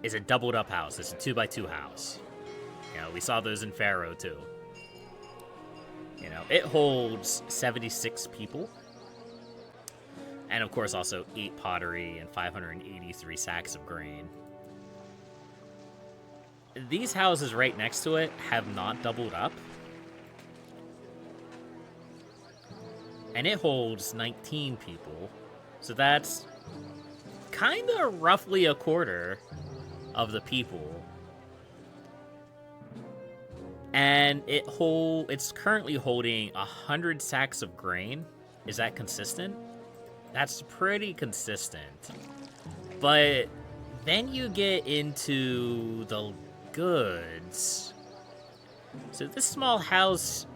is a doubled up house. It's a 2x2 house. You know, we saw those in Pharaoh too. You know, it holds 76 people. And of course also 8 pottery and 583 sacks of grain. These houses right next to it have not doubled up. And it holds 19 people. So that's kind of roughly a quarter of the people. And it's currently holding 100 sacks of grain. Is that consistent? That's pretty consistent. But then you get into the goods. So this small house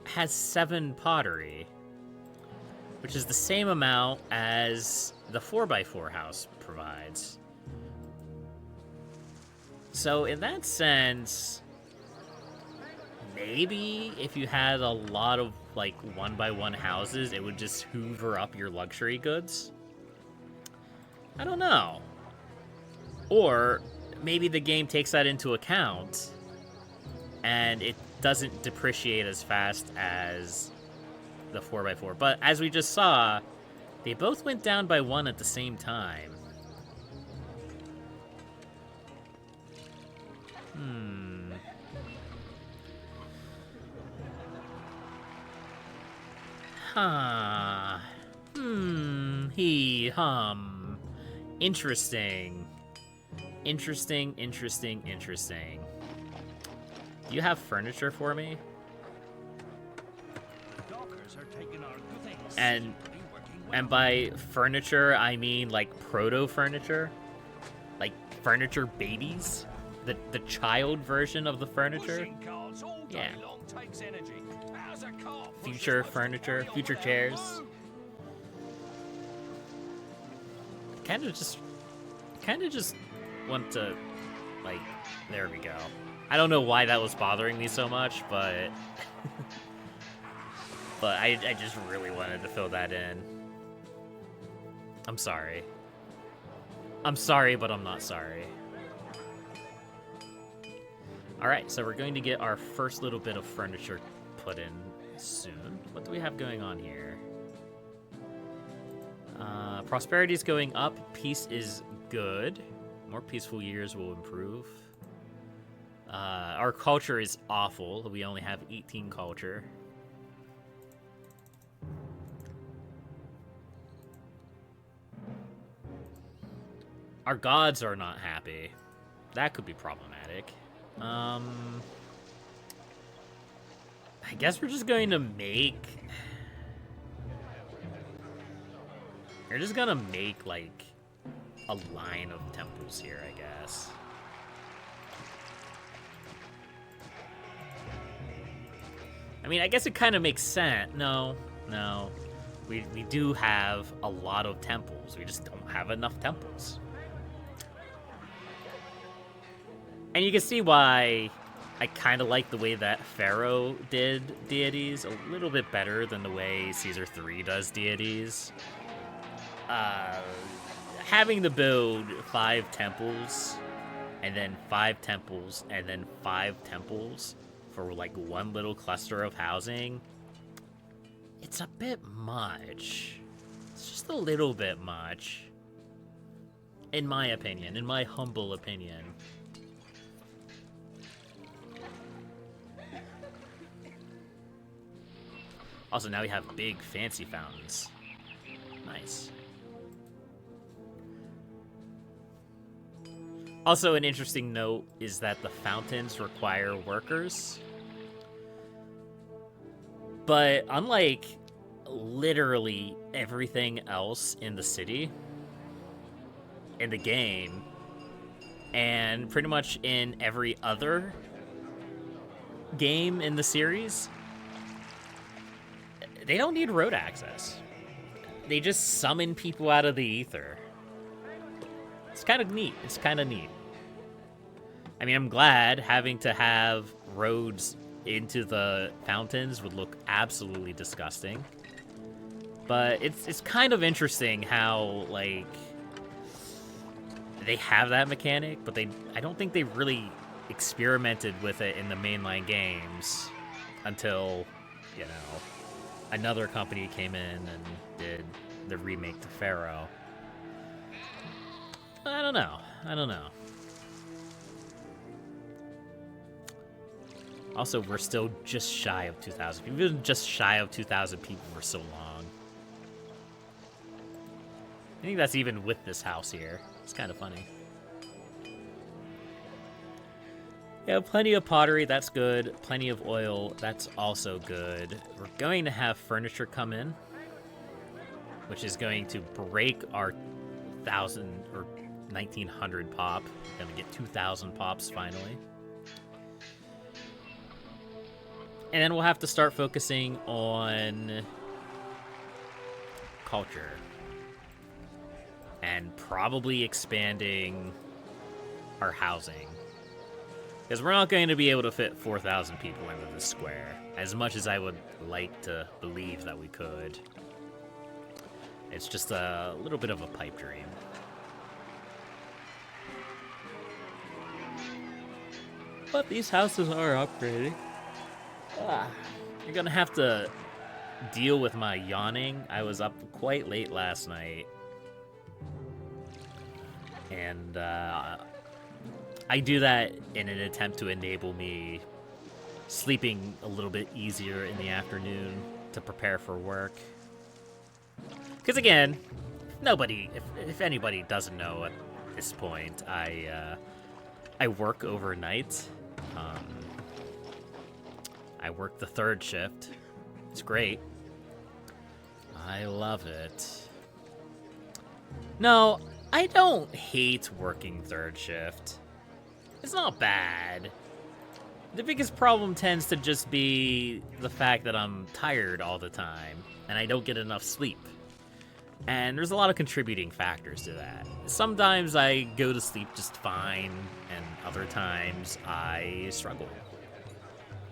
has 7 pottery, which is the same amount as the 4x4 house provides. So in that sense, maybe if you had a lot of like 1x1 houses, it would just hoover up your luxury goods. I don't know. Or maybe the game takes that into account and it doesn't depreciate as fast as the 4x4. But as we just saw, they both went down by 1 at the same time. Huh. He, Interesting. Interesting. Do you have furniture for me? Dockers are taking our things. And by furniture, I mean like proto-furniture? Like furniture babies? The child version of the furniture? Pushing carts all day Yeah. long takes energy. How's a cart pushing Future one furniture, on future down chairs. low? Kind of just want to, like, there we go. I don't know why that was bothering me so much, but but I just really wanted to fill that in. I'm sorry. I'm sorry, but I'm not sorry. Alright, so we're going to get our first little bit of furniture put in soon. What do we have going on here? Prosperity is going up. Peace is good. More peaceful years will improve. Our culture is awful. We only have 18 culture. Our gods are not happy. That could be problematic. I guess we're just going to make... We're just gonna make, like, a line of temples here, I guess. I mean, I guess it kind of makes sense. No. We do have a lot of temples. We just don't have enough temples. And you can see why I kind of like the way that Pharaoh did deities a little bit better than the way Caesar 3 does deities. Having to build 5 temples, and then 5 temples, and then 5 temples for like one little cluster of housing, it's a bit much. It's just a little bit much. In my opinion, in my humble opinion. Also, now we have big fancy fountains. Nice. Also, an interesting note is that the fountains require workers. But unlike literally everything else in the city, in the game, and pretty much in every other game in the series, they don't need road access. They just summon people out of the ether. It's kind of neat. It's kind of neat. I mean, I'm glad having to have roads into the fountains would look absolutely disgusting. But it's kind of interesting how, like, they have that mechanic, but I don't think they really experimented with it in the mainline games until, you know, another company came in and did the remake to Pharaoh. I don't know. Also, we're still just shy of 2,000 people. We've been just shy of 2,000 people for so long. I think that's even with this house here. It's kind of funny. Yeah, plenty of pottery, that's good. Plenty of oil, that's also good. We're going to have furniture come in, which is going to break our 1,000 or 1,900 pop. We're gonna get 2,000 pops finally. And then we'll have to start focusing on culture. And probably expanding our housing. Because we're not going to be able to fit 4,000 people into this square, as much as I would like to believe that we could. It's just a little bit of a pipe dream. But these houses are upgrading. You're gonna have to deal with my yawning. I was up quite late last night. And I do that in an attempt to enable me sleeping a little bit easier in the afternoon to prepare for work. Because again, if anybody doesn't know at this point, I work overnight. I work the third shift. It's great. I love it. No, I don't hate working third shift. It's not bad. The biggest problem tends to just be the fact that I'm tired all the time, and I don't get enough sleep. And there's a lot of contributing factors to that. Sometimes I go to sleep just fine, and other times I struggle.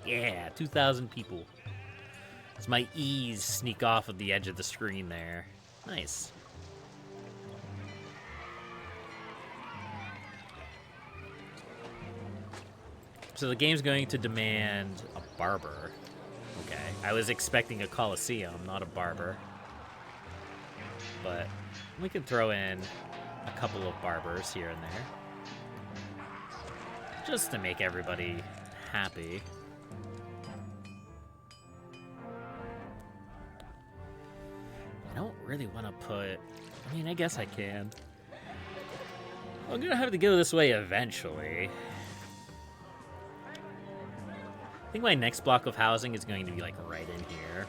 Yeah, 2,000 people. It's my E's sneak off of the edge of the screen there. Nice. So the game's going to demand a barber. Okay, I was expecting a coliseum, not a barber. But we could throw in a couple of barbers here and there. Just to make everybody happy. I don't really want to put... I mean, I guess I can. I'm gonna have to go this way eventually. I think my next block of housing is going to be, like, right in here.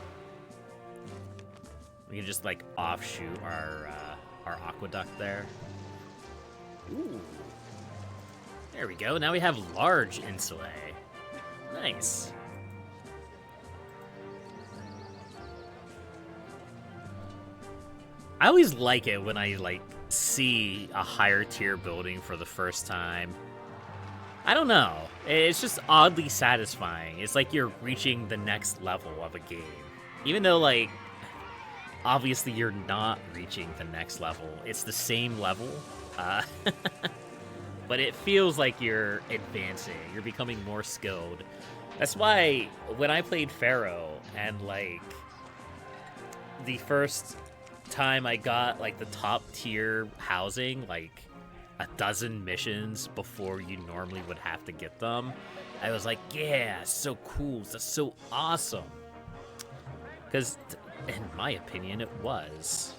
We can just, like, offshoot our aqueduct there. Ooh. There we go. Now we have large insulae. Nice. I always like it when I, like, see a higher tier building for the first time. I don't know. It's just oddly satisfying. It's like you're reaching the next level of a game. Even though, like, obviously you're not reaching the next level. It's the same level. But it feels like you're advancing. You're becoming more skilled. That's why when I played Pharaoh and, like, the first time I got, like, the top tier housing, like, a dozen missions before you normally would have to get them, I was like, yeah, so cool, that's so awesome. Because, in my opinion, it was.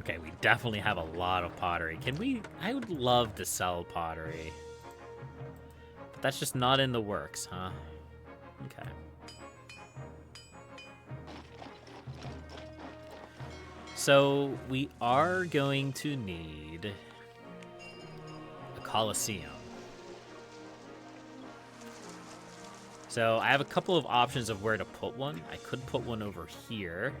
Okay, we definitely have a lot of pottery. Can we... I would love to sell pottery. But that's just not in the works, huh? Okay. So we are going to need a Colosseum. So I have a couple of options of where to put one. I could put one over here.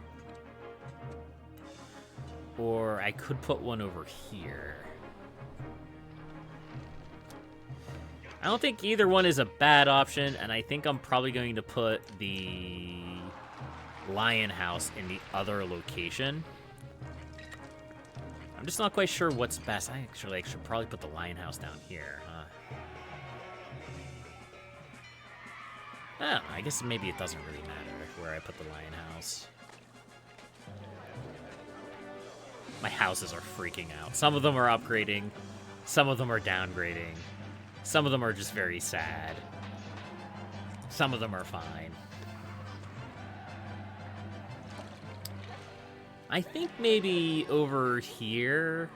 Or I could put one over here. I don't think either one is a bad option, and I think I'm probably going to put the Lion House in the other location. I'm just not quite sure what's best. I should probably put the Lion House down here, huh? Oh, I guess maybe it doesn't really matter where I put the Lion House. My houses are freaking out. Some of them are upgrading. Some of them are downgrading. Some of them are just very sad. Some of them are fine. I think maybe over here...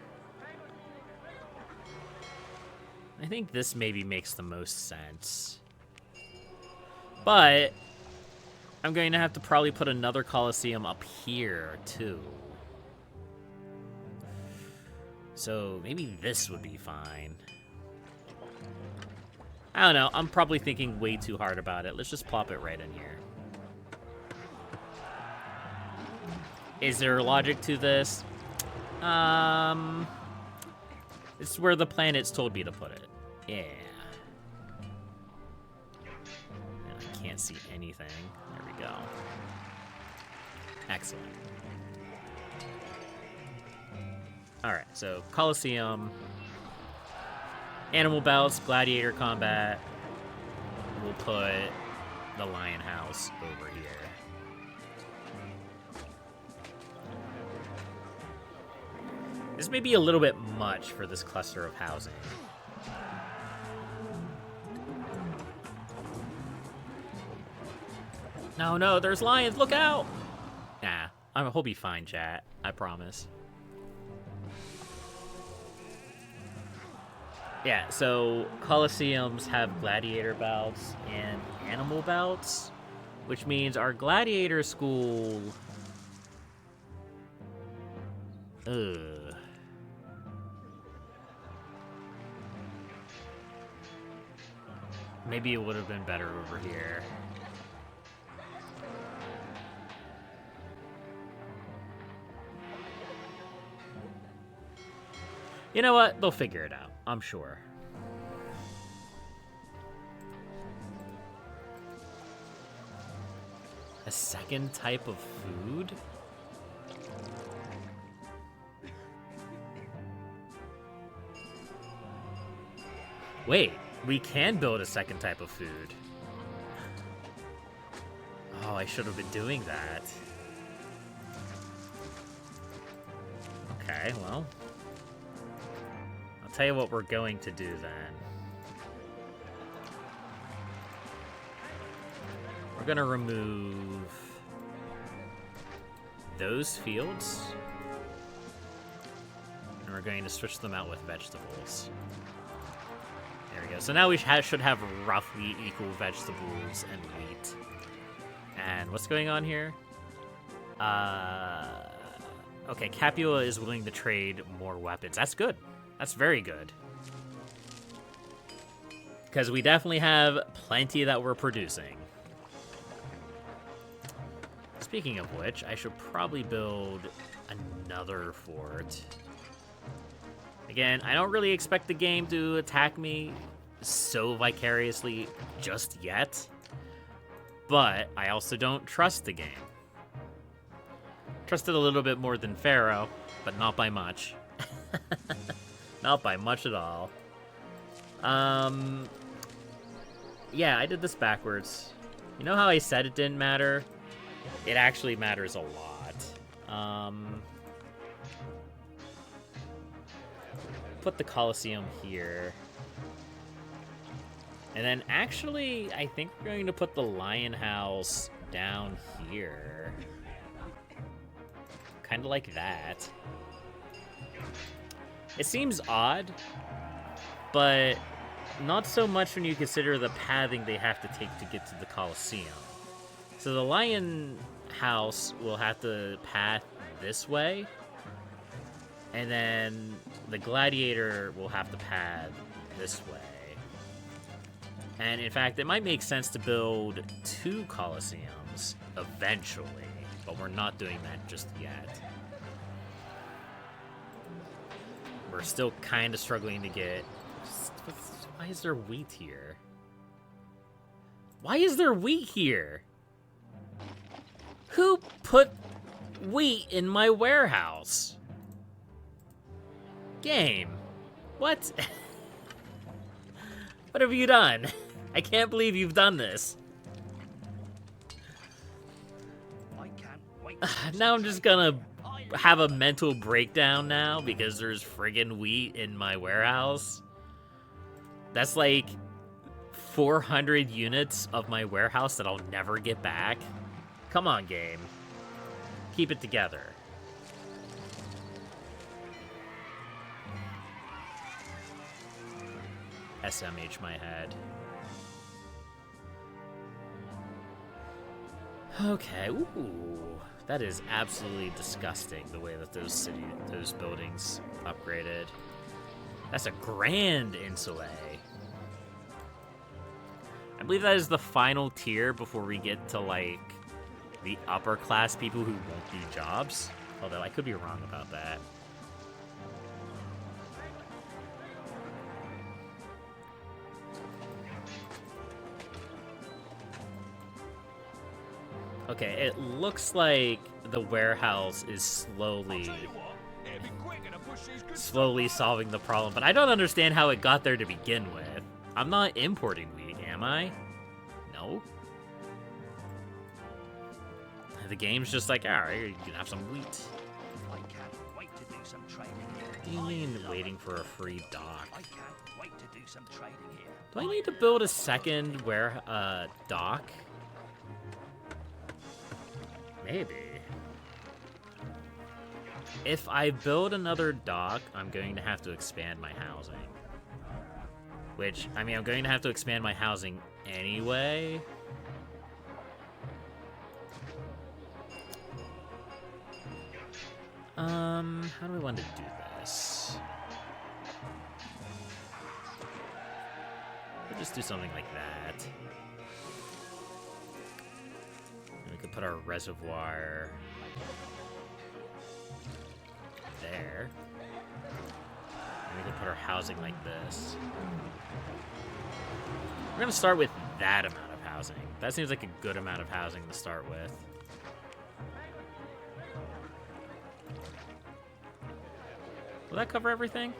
I think this maybe makes the most sense. But I'm going to have to probably put another Colosseum up here, too. So maybe this would be fine. I don't know. I'm probably thinking way too hard about it. Let's just plop it right in here. Is there logic to this? It's where the planets told me to put it. Yeah. And I can't see anything. There we go. Excellent. Alright, so Colosseum, animal bouts, gladiator combat. We'll put the Lion House over here. This may be a little bit much for this cluster of housing. No, there's lions, look out! Nah, he'll be fine, chat. I promise. Yeah, so Colosseums have gladiator bouts and animal bouts, which means our gladiator school... Maybe it would have been better over here. You know what? They'll figure it out, I'm sure. A second type of food? Wait, we can build a second type of food. Oh, I should have been doing that. Okay, well. I'll tell you what we're going to do then. We're going to remove those fields. And we're going to switch them out with vegetables. There we go. So now we should have roughly equal vegetables and wheat. And what's going on here? Okay, Capua is willing to trade more weapons. That's good. That's very good. Because we definitely have plenty that we're producing. Speaking of which, I should probably build another fort. Again, I don't really expect the game to attack me so vicariously just yet. But I also don't trust the game. Trust it a little bit more than Pharaoh, but not by much. Not by much at all. Yeah, I did this backwards. You know how I said it didn't matter? It actually matters a lot. Put the Colosseum here. And then actually, I think we're going to put the Lion House down here. Kind of like that. It seems odd, but not so much when you consider the pathing they have to take to get to the Colosseum. So the Lion House will have to path this way, And then the gladiator will have to pad this way. And in fact, it might make sense to build 2 Colosseums eventually, but we're not doing that just yet. We're still kind of struggling to get... Why is there wheat here? Why is there wheat here? Who put wheat in my warehouse? Game. What? What have you done? I can't believe you've done this. I can't wait. Now I'm just gonna have a mental breakdown now because there's friggin' wheat in my warehouse. That's like 400 units of my warehouse that I'll never get back. Come on, game. Keep it together. SMH my head. Okay, ooh. That is absolutely disgusting, the way that those buildings upgraded. That's a grand insulae. I believe that is the final tier before we get to, like, the upper class people who won't need jobs. Although I could be wrong about that. Okay, it looks like the warehouse is slowly solving the problem, but I don't understand how it got there to begin with. I'm not importing wheat, am I? No. The game's just like, alright, you can have some wheat. I can't wait to do some trading here. What do you mean waiting for a free dock? I can't wait to do some trading here. Do I need to build a second dock? Maybe. If I build another dock, I'm going to have to expand my housing. Which, I mean, I'm going to have to expand my housing anyway. How do we want to do this? We'll just do something like that. And we could put our reservoir there. And we could put our housing like this. We're gonna start with that amount of housing. That seems like a good amount of housing to start with. Will that cover everything?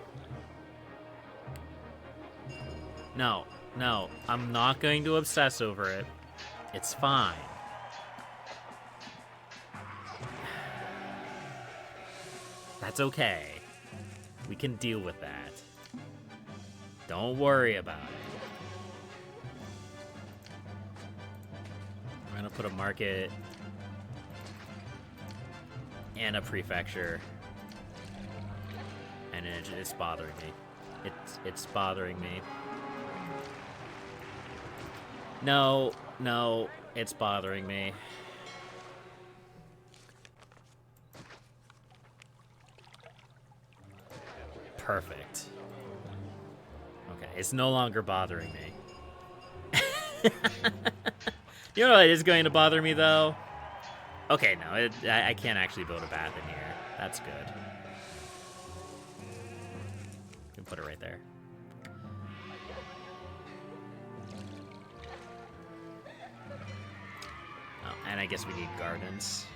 No, no, I'm not going to obsess over it. It's fine. That's okay. We can deal with that. Don't worry about it. We're gonna put a market and a prefecture. And it's bothering me. It's bothering me. No, no, it's bothering me. Perfect. Okay, it's no longer bothering me. You know what is going to bother me, though? Okay, no, I can't actually build a bath in here. That's good. You can put it right there. Oh, and I guess we need gardens.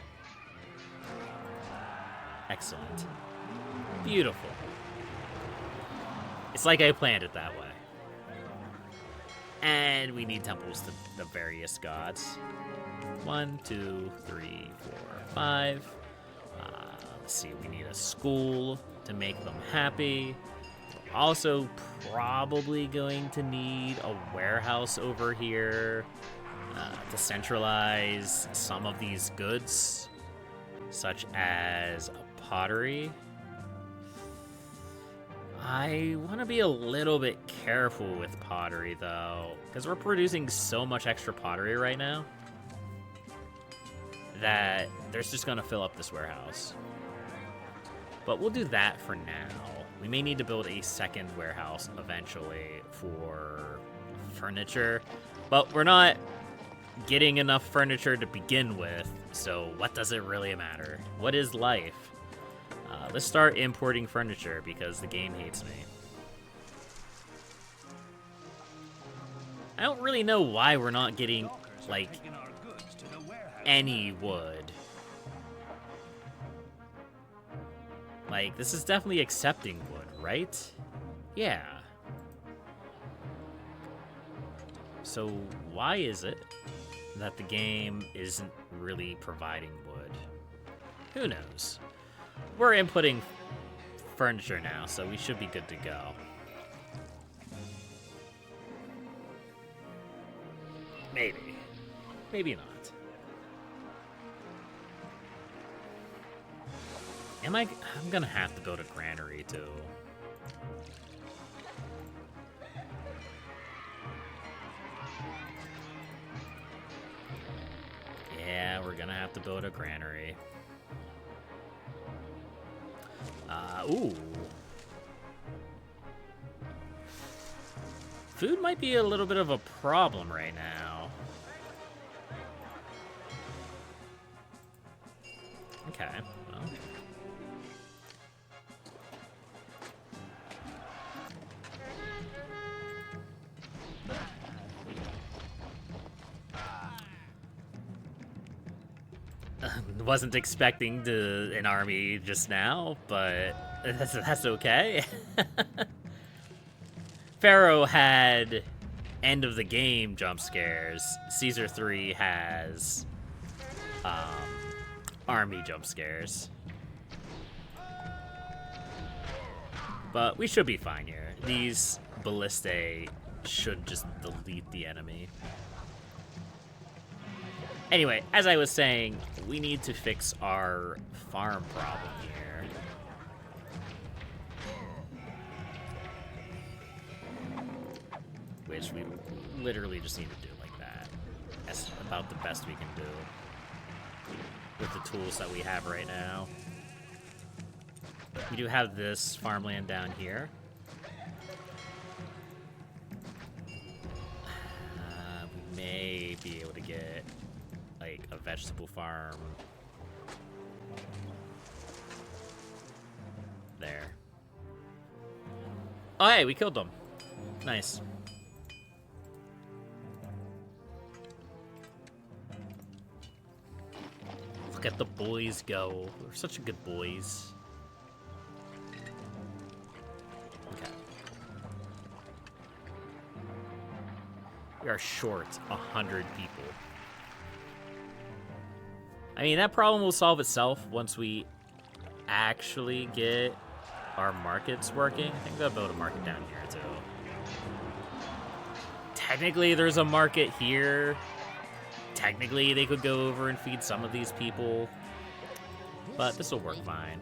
Excellent. Beautiful. It's like I planned it that way. And we need temples to the various gods. 1, 2, 3, 4, 5. Let's see, we need a school to make them happy. We're also probably going to need a warehouse over here to centralize some of these goods, such as a pottery. I want to be a little bit careful with pottery, though, because we're producing so much extra pottery right now that there's just going to fill up this warehouse. But we'll do that for now. We may need to build a second warehouse eventually for furniture, but we're not getting enough furniture to begin with, so what does it really matter? What is life? Let's start importing furniture because the game hates me. I don't really know why we're not getting, like, Taking our goods to the warehouse. any wood. Like, this is definitely accepting wood, right? Yeah. So why is it that the game isn't really providing wood? Who knows? We're inputting furniture now, so we should be good to go. Maybe. Maybe not. I'm gonna have to build a granary, too. Yeah, we're gonna have to build a granary. Ooh. Food might be a little bit of a problem right now. Okay, well. Wasn't expecting an army just now, but that's okay. Pharaoh had end of the game jump scares. Caesar 3 has army jump scares. But we should be fine here. These ballistae should just delete the enemy. Anyway, as I was saying, we need to fix our farm problem here. Which we literally just need to do like that. That's about the best we can do with the tools that we have right now. We do have this farmland down here. We may be able to get like a vegetable farm there. Oh, hey, we killed them. Nice. Look at the boys go. We're such good boys. Okay. We are short 100 people. I mean, that problem will solve itself once we actually get our markets working. I think they'll build a market down here, too. Technically, there's a market here. Technically, they could go over and feed some of these people. But this will work fine.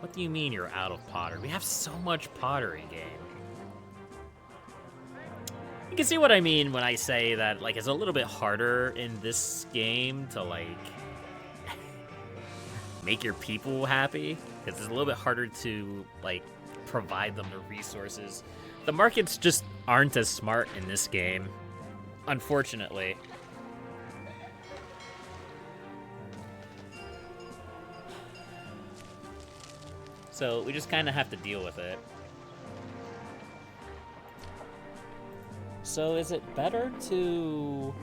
What do you mean you're out of pottery? We have so much pottery, game. You can see what I mean when I say that, like, it's a little bit harder in this game to, like, make your people happy, because it's a little bit harder to, like, provide them the resources. The markets just aren't as smart in this game, unfortunately. So we just kind of have to deal with it. So is it better to...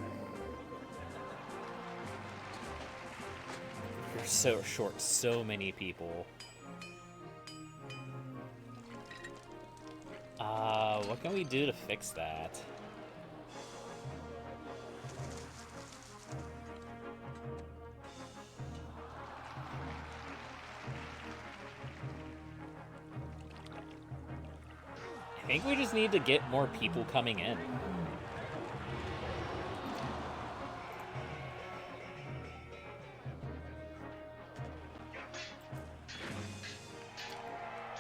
You're so short, so many people. What can we do to fix that? I think we just need to get more people coming in.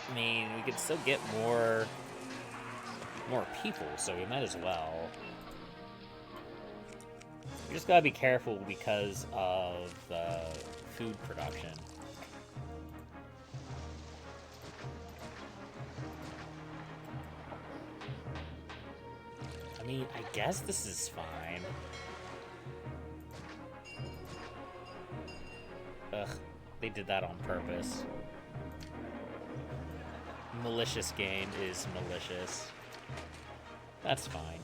I mean, we could still get more people, so we might as well. We just gotta be careful because of the food production. I mean, I guess this is fine. Ugh, they did that on purpose. Malicious game is malicious. That's fine.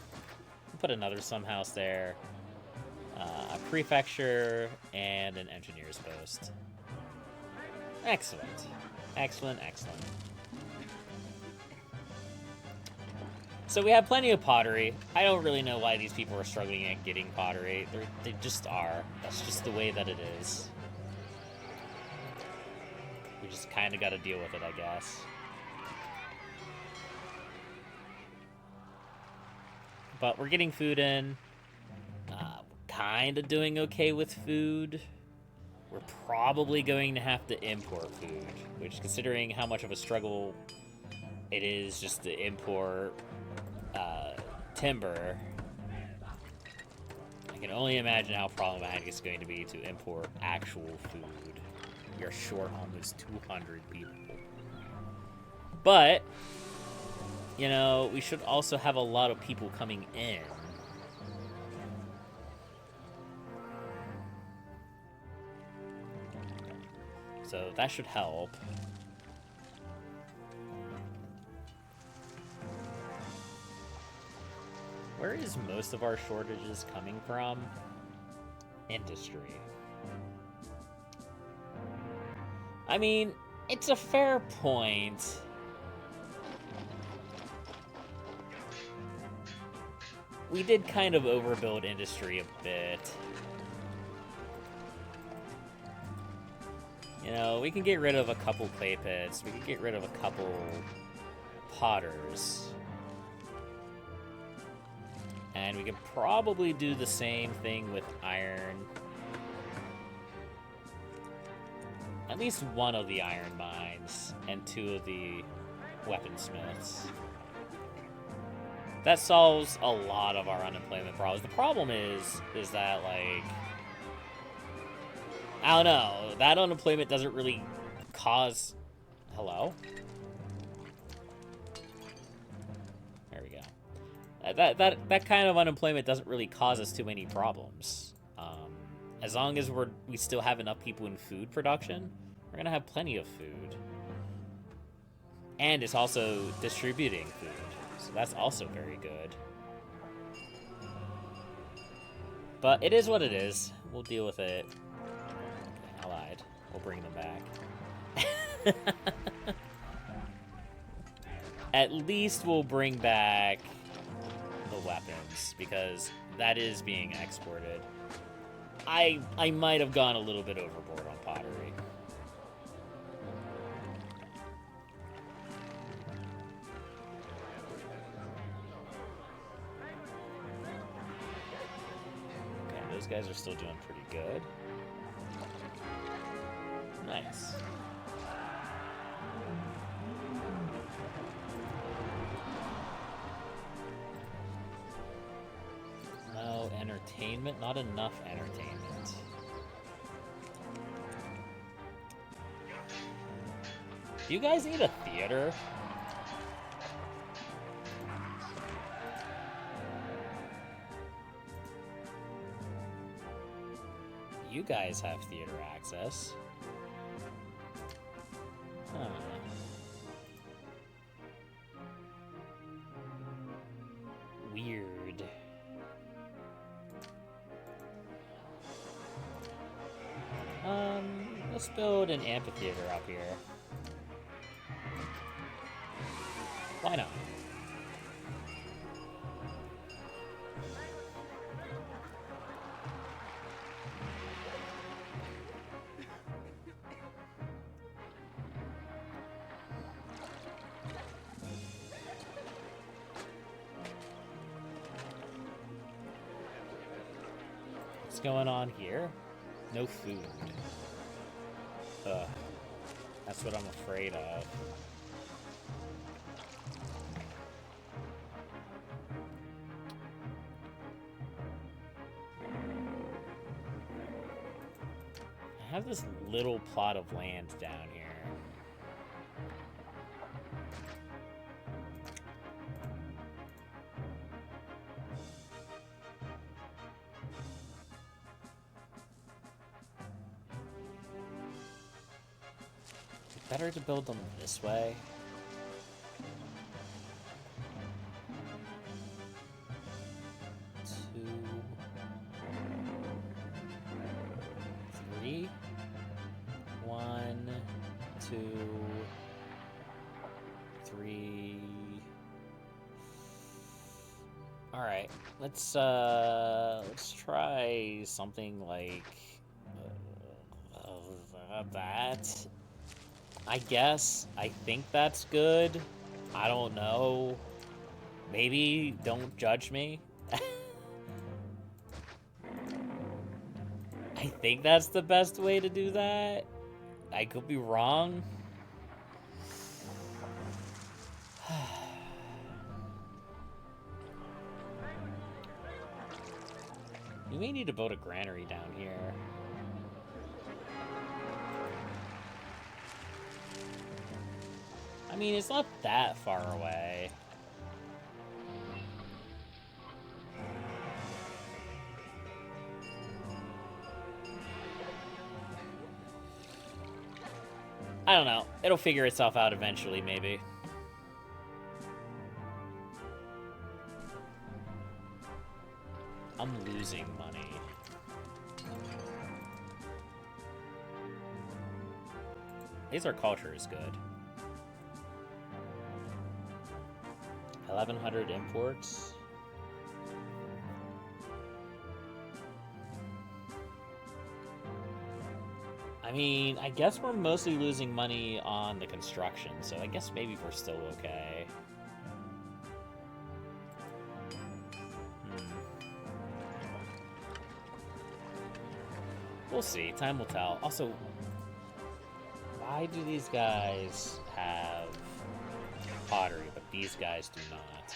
Put another Sum House there. A prefecture and an engineer's post. Excellent. Excellent, excellent. So we have plenty of pottery. I don't really know why these people are struggling at getting pottery. They just are. That's just the way that it is. We just kind of got to deal with it, I guess. But we're getting food in. Kind of doing okay with food. We're probably going to have to import food, which, considering how much of a struggle it is just to import timber, I can only imagine how problematic it's going to be to import actual food. We are short almost 200 people. But, you know, we should also have a lot of people coming in. So that should help. Where is most of our shortages coming from? Industry. I mean, it's a fair point. We did kind of overbuild industry a bit. You know, we can get rid of a couple clay pits. We can get rid of a couple potters. And we could probably do the same thing with iron. At least one of the iron mines and 2 of the weaponsmiths. That solves a lot of our unemployment problems. The problem is that, like, I don't know, that unemployment doesn't really cause... Hello? There we go. That kind of unemployment doesn't really cause us too many problems. As long as we still have enough people in food production, we're gonna have plenty of food. And it's also distributing food, so that's also very good. But it is what it is. We'll deal with it. Okay, I lied. We'll bring them back. At least we'll bring back the weapons, because that is being exported. I might have gone a little bit overboard on pottery. Okay, those guys are still doing pretty good. Nice. No entertainment? Not enough entertainment. Do you guys need a theater? You guys have theater access. Huh. Weird. Let's build an amphitheater up here. Why not? What's going on here? No food. Ugh. That's what I'm afraid of. I have this little plot of land down here. better to build them this way? Two, three, one, two, three. All right, let's try something like that. I guess. I think that's good. I don't know. Maybe don't judge me. I think that's the best way to do that. I could be wrong. We may need to build a granary down here. I mean, it's not that far away. I don't know. It'll figure itself out eventually, maybe. I'm losing money. Laser culture is good. 1,100 imports. I mean, I guess we're mostly losing money on the construction, so I guess maybe we're still okay. We'll see. Time will tell. Also, why do these guys have pottery, but these guys do not?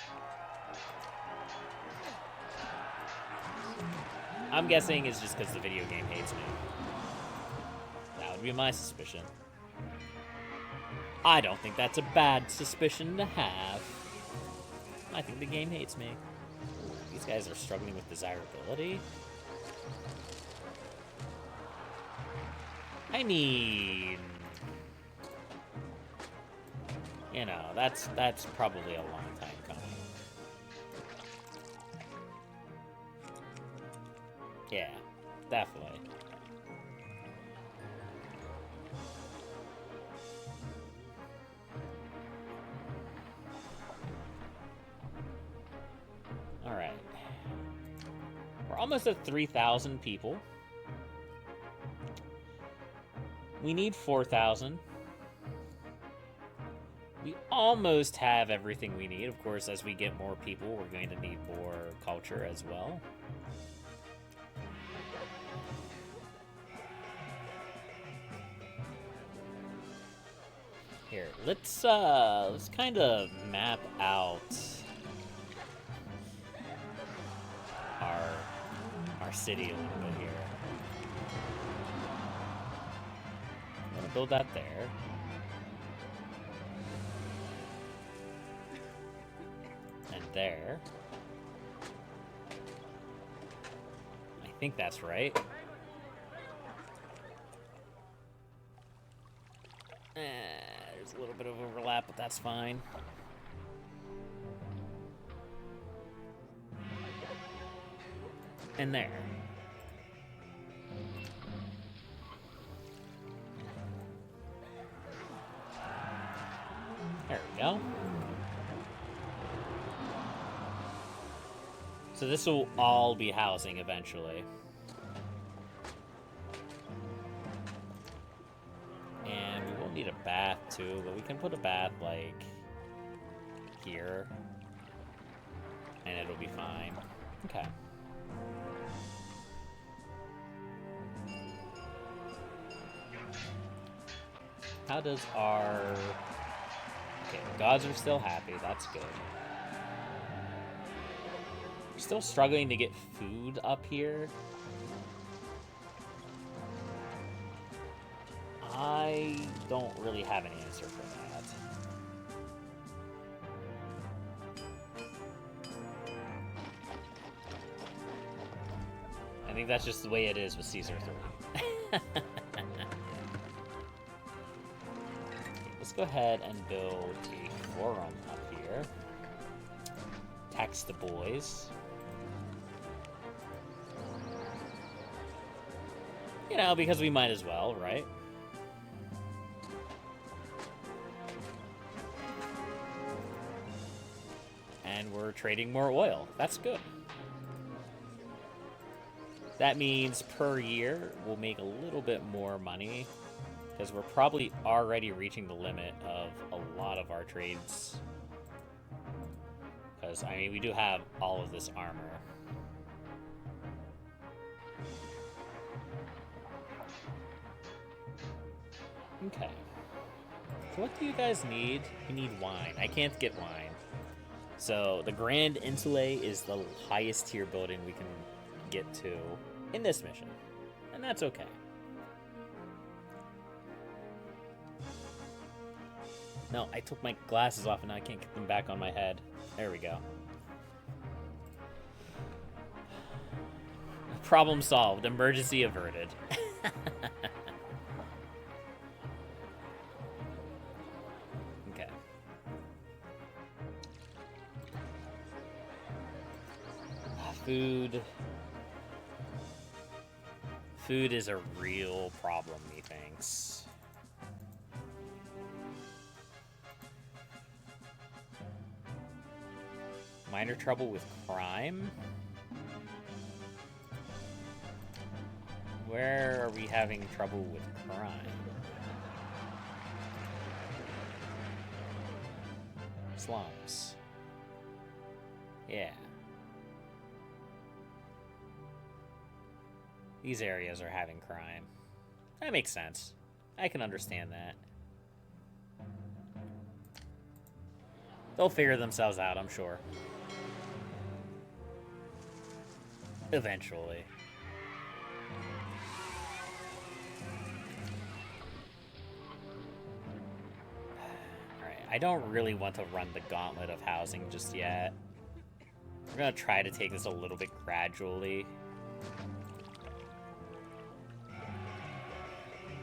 I'm guessing it's just because the video game hates me. That would be my suspicion. I don't think that's a bad suspicion to have. I think the game hates me. These guys are struggling with desirability. I mean, you know, that's probably a long time coming. Yeah, definitely. All right. We're almost at 3,000 people. We need 4,000. We almost have everything we need. Of course, as we get more people, we're going to need more culture as well. Here, let's kind of map out our city a little bit here. I'm gonna build that there. And there. I think that's right. There's a little bit of overlap, but that's fine. And there. There we go. So this will all be housing eventually. And we will need a bath too, but we can put a bath like here. And it'll be fine. Okay. How does our... Okay, the gods are still happy. That's good. We're still struggling to get food up here. I don't really have an answer for that. I think that's just the way it is with Caesar 3. Let's go ahead and build a forum up here. Tax the boys. You know, because we might as well, right? And we're trading more oil. That's good. That means per year we'll make a little bit more money because we're probably already reaching the limit of a lot of our trades. Because, I mean, we do have all of this armor. Okay. So what do you guys need? You need wine. I can't get wine. So the Grand Insulae is the highest tier building we can get to in this mission. And that's okay. No, I took my glasses off and now I can't get them back on my head. There we go. Problem solved. Emergency averted. Okay. Food. Food is a real problem, methinks. Minor trouble with crime? Where are we having trouble with crime? Slums. Yeah. These areas are having crime. That makes sense. I can understand that. They'll figure themselves out, I'm sure. Eventually. Alright, I don't really want to run the gauntlet of housing just yet. We're gonna try to take this a little bit gradually.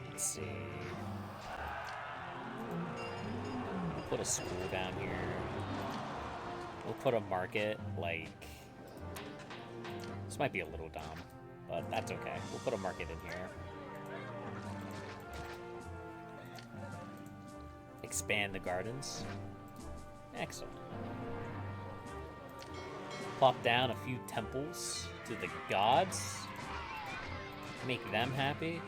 Let's see. We'll put a school down here. We'll put a market, like... This might be a little dumb, but that's okay. We'll put a market in here. Expand the gardens. Excellent. Plop down a few temples to the gods. Make them happy.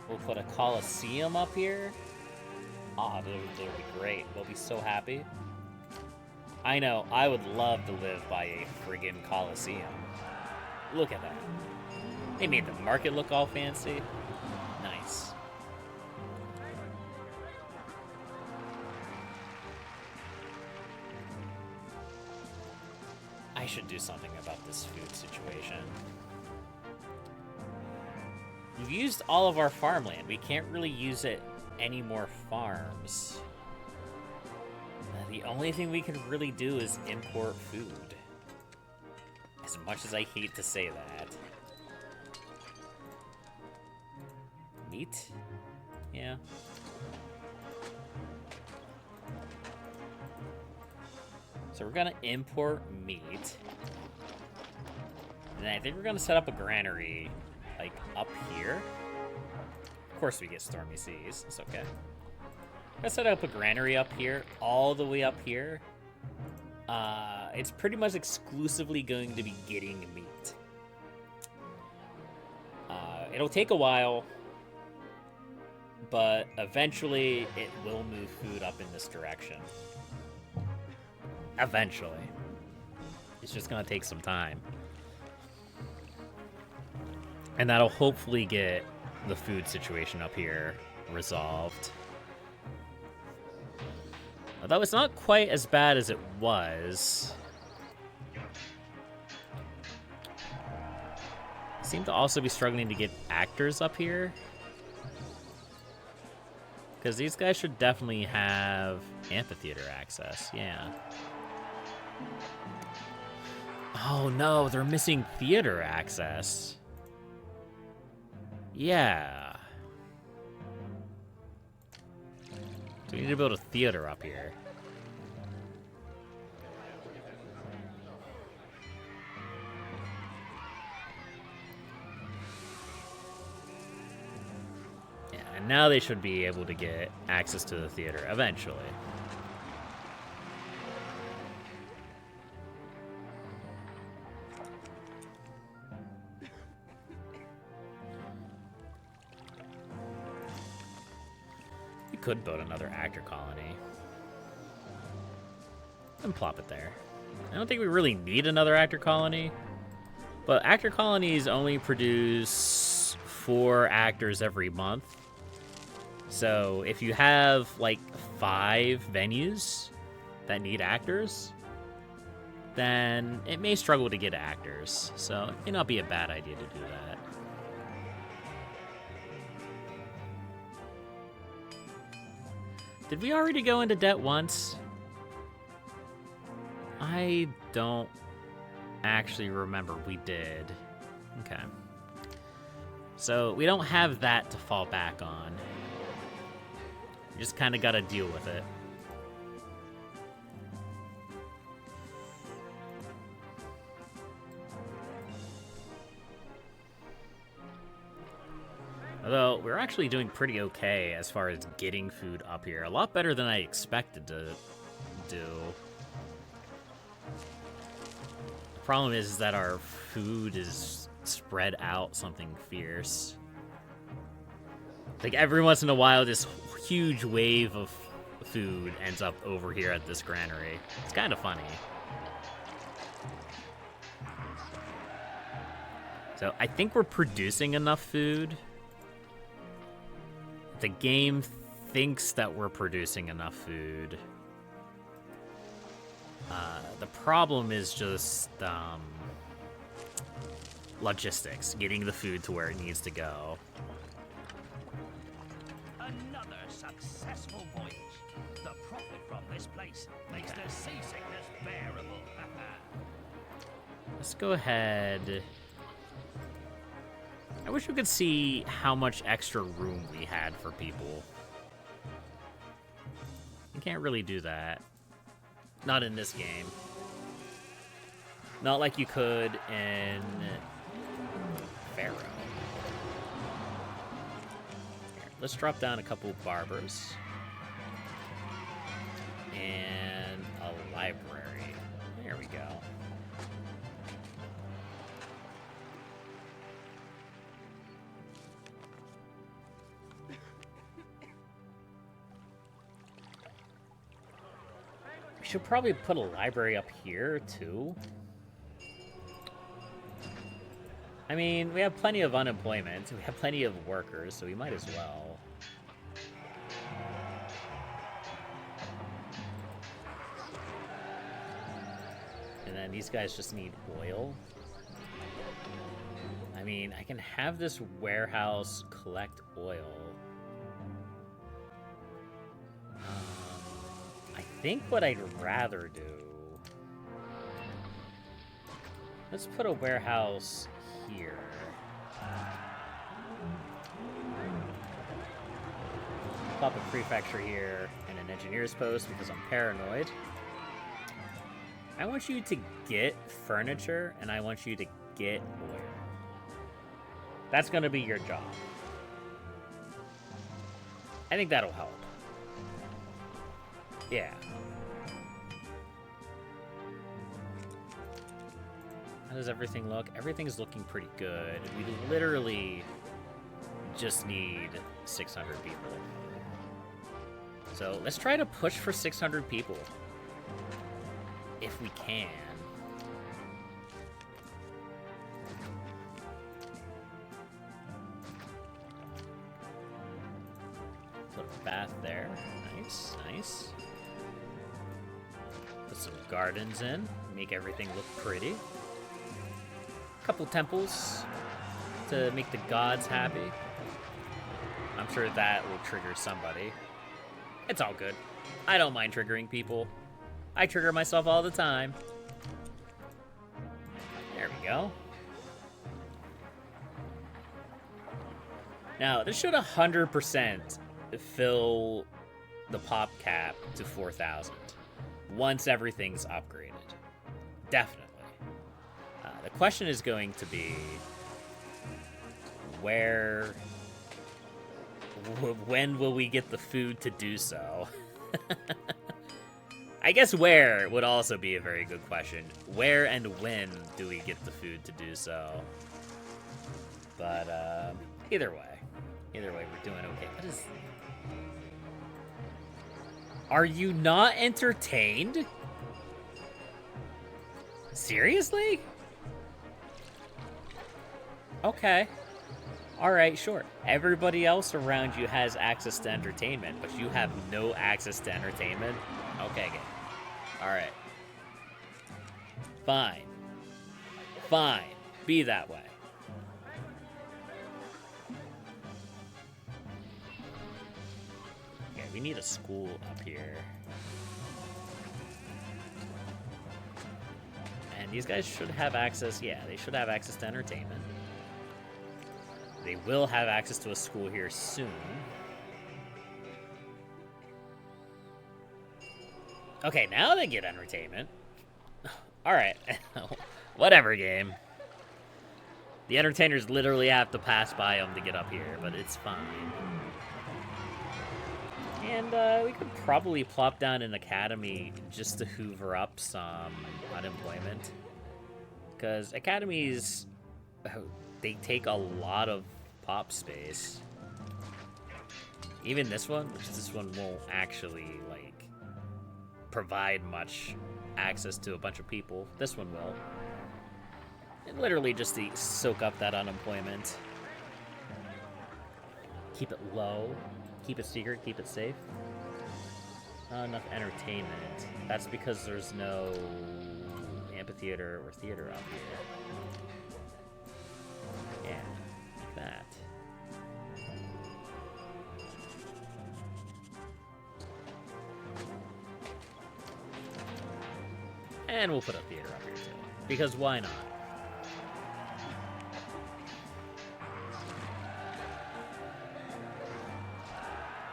We'll put a Colosseum up here. Ah, they'll be great. They'll be so happy. I know, I would love to live by a friggin' Colosseum. Look at that. They made the market look all fancy. Nice. I should do something about this food situation. We've used all of our farmland. We can't really use it any more farms. The only thing we can really do is import food. As much as I hate to say that. Meat? Yeah. So we're gonna import meat. And I think we're gonna set up a granary, like, up here. Of course we get stormy seas, it's okay. I'm gonna set up a granary up here, all the way up here. It's pretty much exclusively going to be getting meat. It'll take a while, but eventually it will move food up in this direction. Eventually. It's just gonna take some time. And that'll hopefully get the food situation up here resolved. Although it's not quite as bad as it was. Seem to also be struggling to get actors up here. Because these guys should definitely have amphitheater access, yeah. Oh no, they're missing theater access. Yeah. So we need to build a theater up here. Yeah, and now they should be able to get access to the theater eventually. Could build another actor colony and plop it there. I don't think we really need another actor colony, but actor colonies only produce 4 actors every month. So if you have like 5 venues that need actors, then it may struggle to get actors. So it may not be a bad idea to do that. Did we already go into debt once? I don't actually remember we did. Okay. So we don't have that to fall back on. We just kind of got to deal with it. Although, we're actually doing pretty okay as far as getting food up here. A lot better than I expected to do. The problem is that our food is spread out something fierce. Like, every once in a while, this huge wave of food ends up over here at this granary. It's kind of funny. So, I think we're producing enough food. The game thinks that we're producing enough food. The problem is just logistics, getting the food to where it needs to go. Another successful voyage. The profit from this place makes the seasickness bearable. Let's go ahead. I wish we could see how much extra room we had for people. You can't really do that. Not in this game. Not like you could in Pharaoh. Here, let's drop down a couple barbers. And a library. There we go. Should probably put a library up here, too. I mean, we have plenty of unemployment. We have plenty of workers, so we might as well. And then these guys just need oil. I mean, I can have this warehouse collect oil. I think what I'd rather do... Let's put a warehouse here. Pop a prefecture here and an engineer's post because I'm paranoid. I want you to get furniture and I want you to get oil. That's going to be your job. I think that'll help. Yeah. How does everything look? Everything's looking pretty good. We literally just need 600 people. So let's try to push for 600 people. If we can. Put a bath there. Nice, nice. Put some gardens in. Make everything look pretty. Couple temples to make the gods happy. I'm sure that will trigger somebody. It's all good. I don't mind triggering people. I trigger myself all the time. There we go. Now, this should 100% fill the pop cap to 4,000 once everything's upgraded. Definitely. The question is going to be when will we get the food to do so? I guess where would also be a very good question. Where and when do we get the food to do so? But either way, we're doing okay. What is? Are you not entertained? Seriously? Okay. Alright, sure. Everybody else around you has access to entertainment, but you have no access to entertainment? Okay, good. Alright. Fine. Fine. Be that way. Okay, we need a school up here. And these guys should have access, yeah, they should have access to entertainment. They will have access to a school here soon. Okay, now they get entertainment. Alright. Whatever, game. The entertainers literally have to pass by them to get up here, but it's fine. And we could probably plop down an academy just to hoover up some unemployment. Because academies, they take a lot of pop space. Even this one, which this one won't actually, like, provide much access to a bunch of people. This one will. And literally just to soak up that unemployment. Keep it low. Keep it secret. Keep it safe. Not enough entertainment. That's because there's no amphitheater or theater out here. Yeah, like that. And we'll put a theater up here too. Because why not?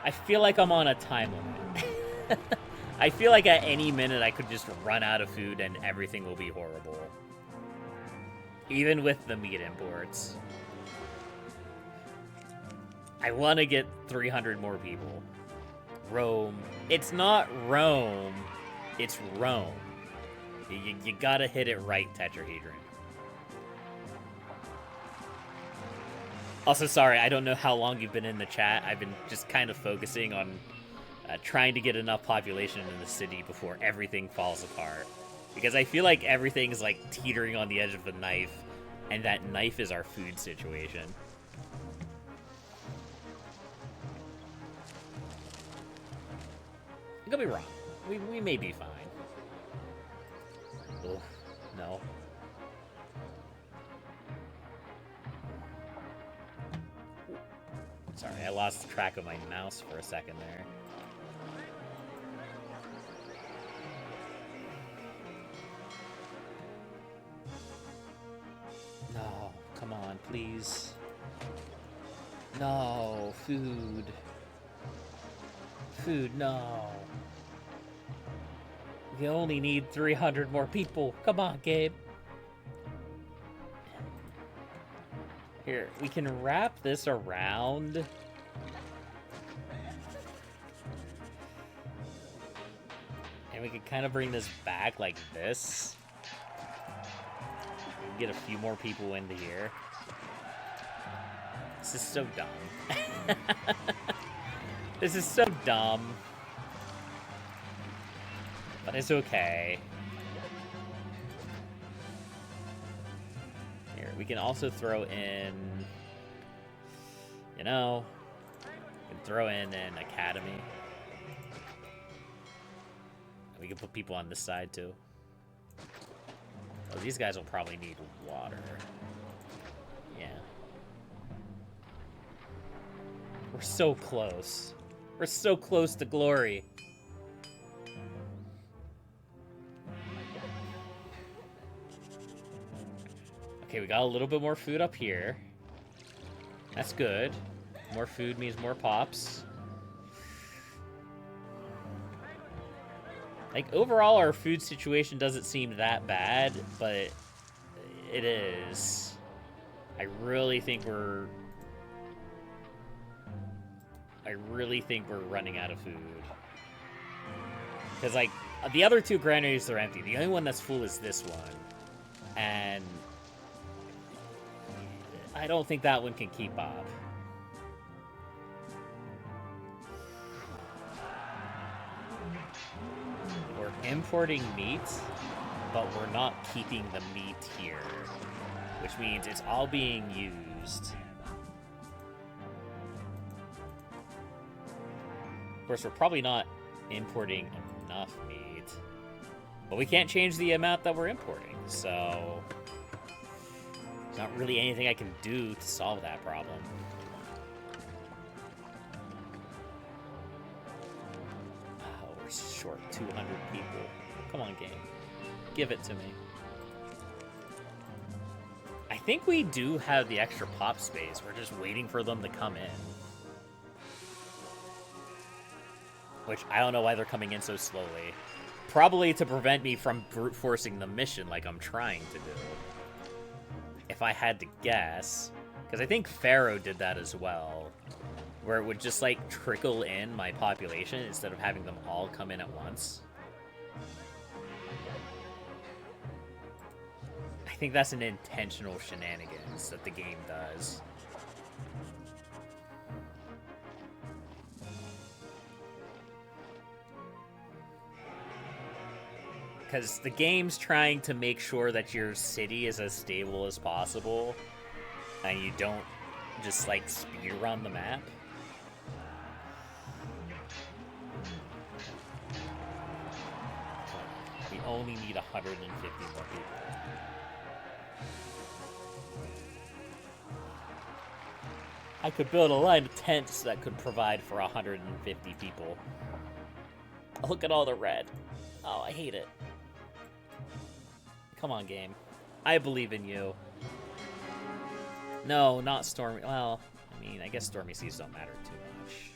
I feel like I'm on a time limit. I feel like at any minute I could just run out of food and everything will be horrible. Even with the meat imports. I want to get 300 more people. Rome. It's not Rome. It's Rome. You gotta hit it right, Tetrahedron. Also, sorry, I don't know how long you've been in the chat. I've been just kind of focusing on trying to get enough population in the city before everything falls apart. Because I feel like everything's like teetering on the edge of the knife, and that knife is our food situation. I could be wrong. We may be fine. Ugh, no. Sorry, I lost track of my mouse for a second there. No, come on, please. No, food. Food, no. We only need 300 more people. Come on, Gabe. Here, we can wrap this around. And we can kind of bring this back like this. We can get a few more people into here. This is so dumb. This is so dumb. But it's okay. Here, we can also throw in, you know, we can throw in an academy. We can put people on this side too. Oh, these guys will probably need water. Yeah. We're so close. We're so close to glory. Okay, we got a little bit more food up here. That's good. More food means more pops. Like, overall, our food situation doesn't seem that bad, but it is. I really think we're running out of food. Because, like, the other two granaries are empty. The only one that's full is this one. And I don't think that one can keep up. We're importing meat, but we're not keeping the meat here. Which means it's all being used. Of course, we're probably not importing enough meat. But we can't change the amount that we're importing, so there's not really anything I can do to solve that problem. Oh, we're short 200 people. Come on, game. Give it to me. I think we do have the extra pop space. We're just waiting for them to come in. Which, I don't know why they're coming in so slowly. Probably to prevent me from brute forcing the mission like I'm trying to do. If I had to guess. Because I think Pharaoh did that as well. Where it would just, like, trickle in my population instead of having them all come in at once. I think that's an intentional shenanigans that the game does. Because the game's trying to make sure that your city is as stable as possible, and you don't just, like, speedrun the map. We only need 150 more people. I could build a line of tents that could provide for 150 people. Look at all the red. Oh, I hate it. Come on, game. I believe in you. No, not Stormy. Well, I mean, I guess Stormy Seas don't matter too much.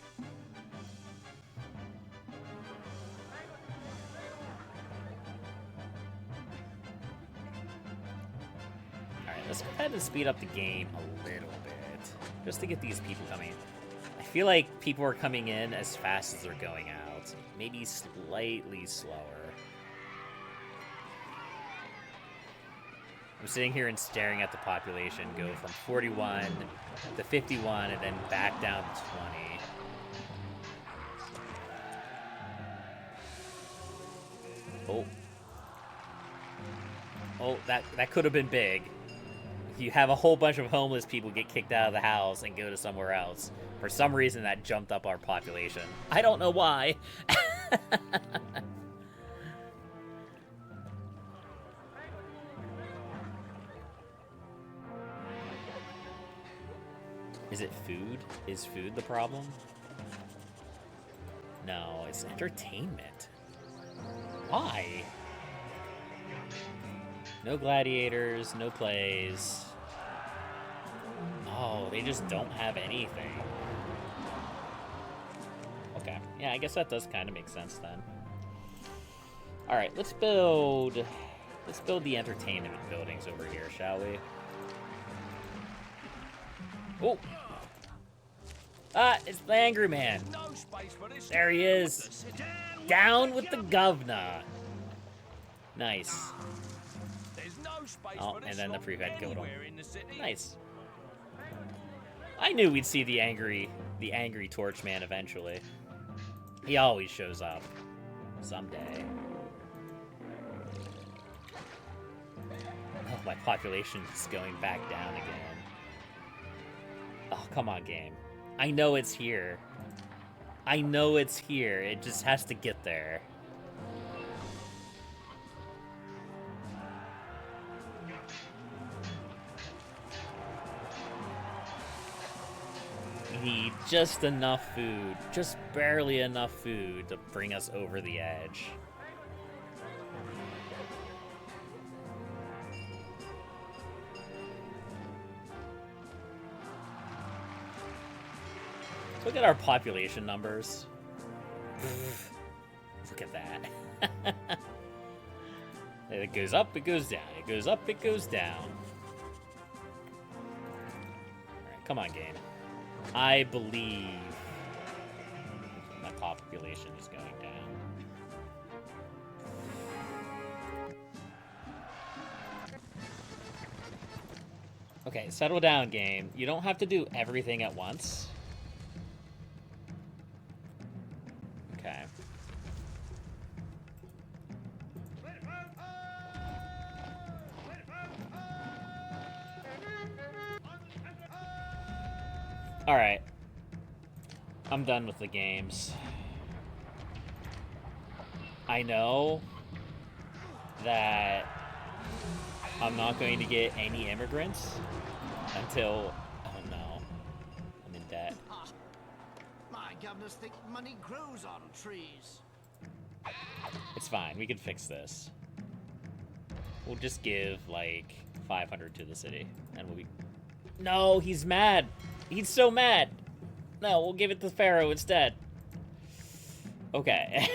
Alright, let's go ahead and speed up the game a little bit. Just to get these people coming. I feel like people are coming in as fast as they're going out. Maybe slightly slower. I'm sitting here and staring at the population go from 41 to 51 and then back down to 20. Oh, that could have been big. You have a whole bunch of homeless people get kicked out of the house and go to somewhere else. For some reason, that jumped up our population. I don't know why. Is it food? Is food the problem? No, it's entertainment. Why? No gladiators, no plays. Oh, they just don't have anything. Okay, yeah, I guess that does kind of make sense then. All right, let's build the entertainment buildings over here, shall we? Oh. Ah, it's the angry man. There he is. Down with the governor. Nice. Oh, and then the prefect killed him. Nice. I knew we'd see the angry Torchman eventually. He always shows up. Someday. Oh, my population is going back down again. Oh, come on, game. I know it's here. I know it's here. It just has to get there. We need just enough food, just barely enough food to bring us over the edge. Look at our population numbers. Look at that. It goes up, it goes down. It goes up, it goes down. Alright, come on, game. I believe my population is going down. Okay, settle down, game. You don't have to do everything at once. Okay. Alright. I'm done with the games. I know that I'm not going to get any immigrants until... Oh no. I'm in debt. My governors think money grows on trees. It's fine. We can fix this. We'll just give, like, 500 to the city. And we'll be... No, he's mad. He's so mad. No, we'll give it to Pharaoh instead. Okay.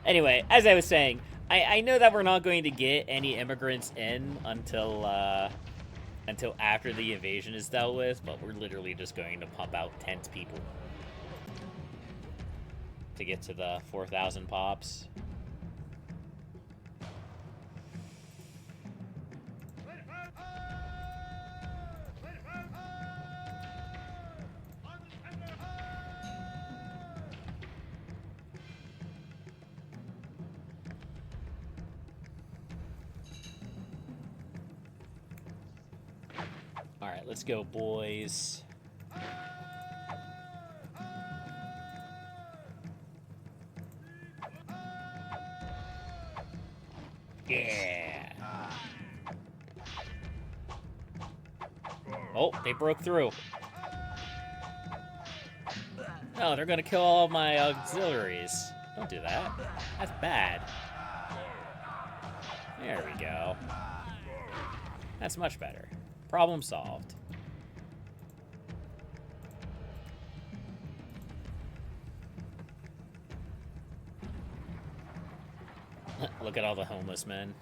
Anyway, as I was saying, I know that we're not going to get any immigrants in until after the invasion is dealt with, but we're literally just going to pump out 10 people to get to the 4,000 pops. Alright, let's go, boys. Yeah! Oh, they broke through. Oh, they're gonna kill all of my auxiliaries. Don't do that. That's bad. There we go. That's much better. Problem solved. Look at all the homeless men.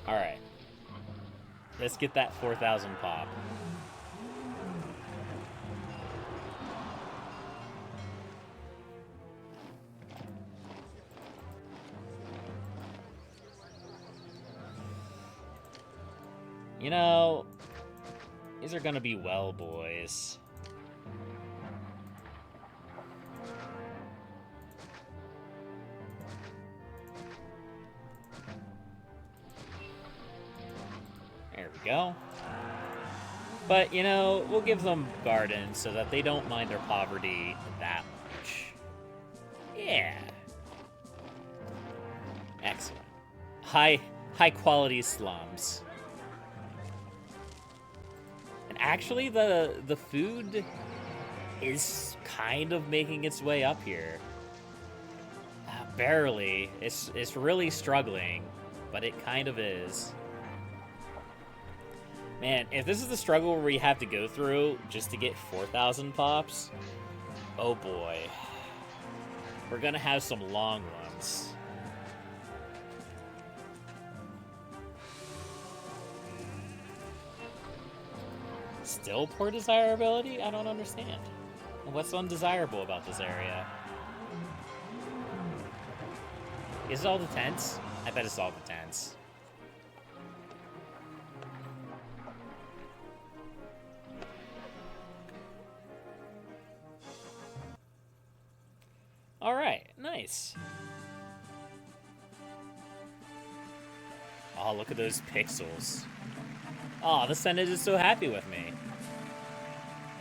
Alright. Let's get that 4,000 pop. You know, these are gonna be well, boys. There we go. But, you know, we'll give them gardens so that they don't mind their poverty that much. Yeah. Excellent. High quality slums. And actually, the food is kind of making its way up here. Barely. It's really struggling, but it kind of is. Man, if this is the struggle we have to go through just to get 4,000 pops, oh boy. We're gonna have some long ones. Still poor desirability? I don't understand. What's undesirable about this area? Is it all the tents? I bet it's all the tents. Alright, nice. Oh, look at those pixels. Oh, the Senate is so happy with me.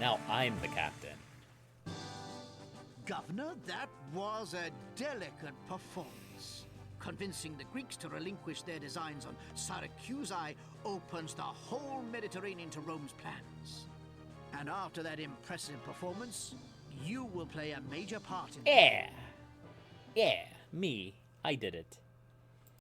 Now I'm the captain. Governor, that was a delicate performance. Convincing the Greeks to relinquish their designs on Syracusae opens the whole Mediterranean to Rome's plans. And after that impressive performance, you will play a major part in it. Yeah. Yeah, me. I did it.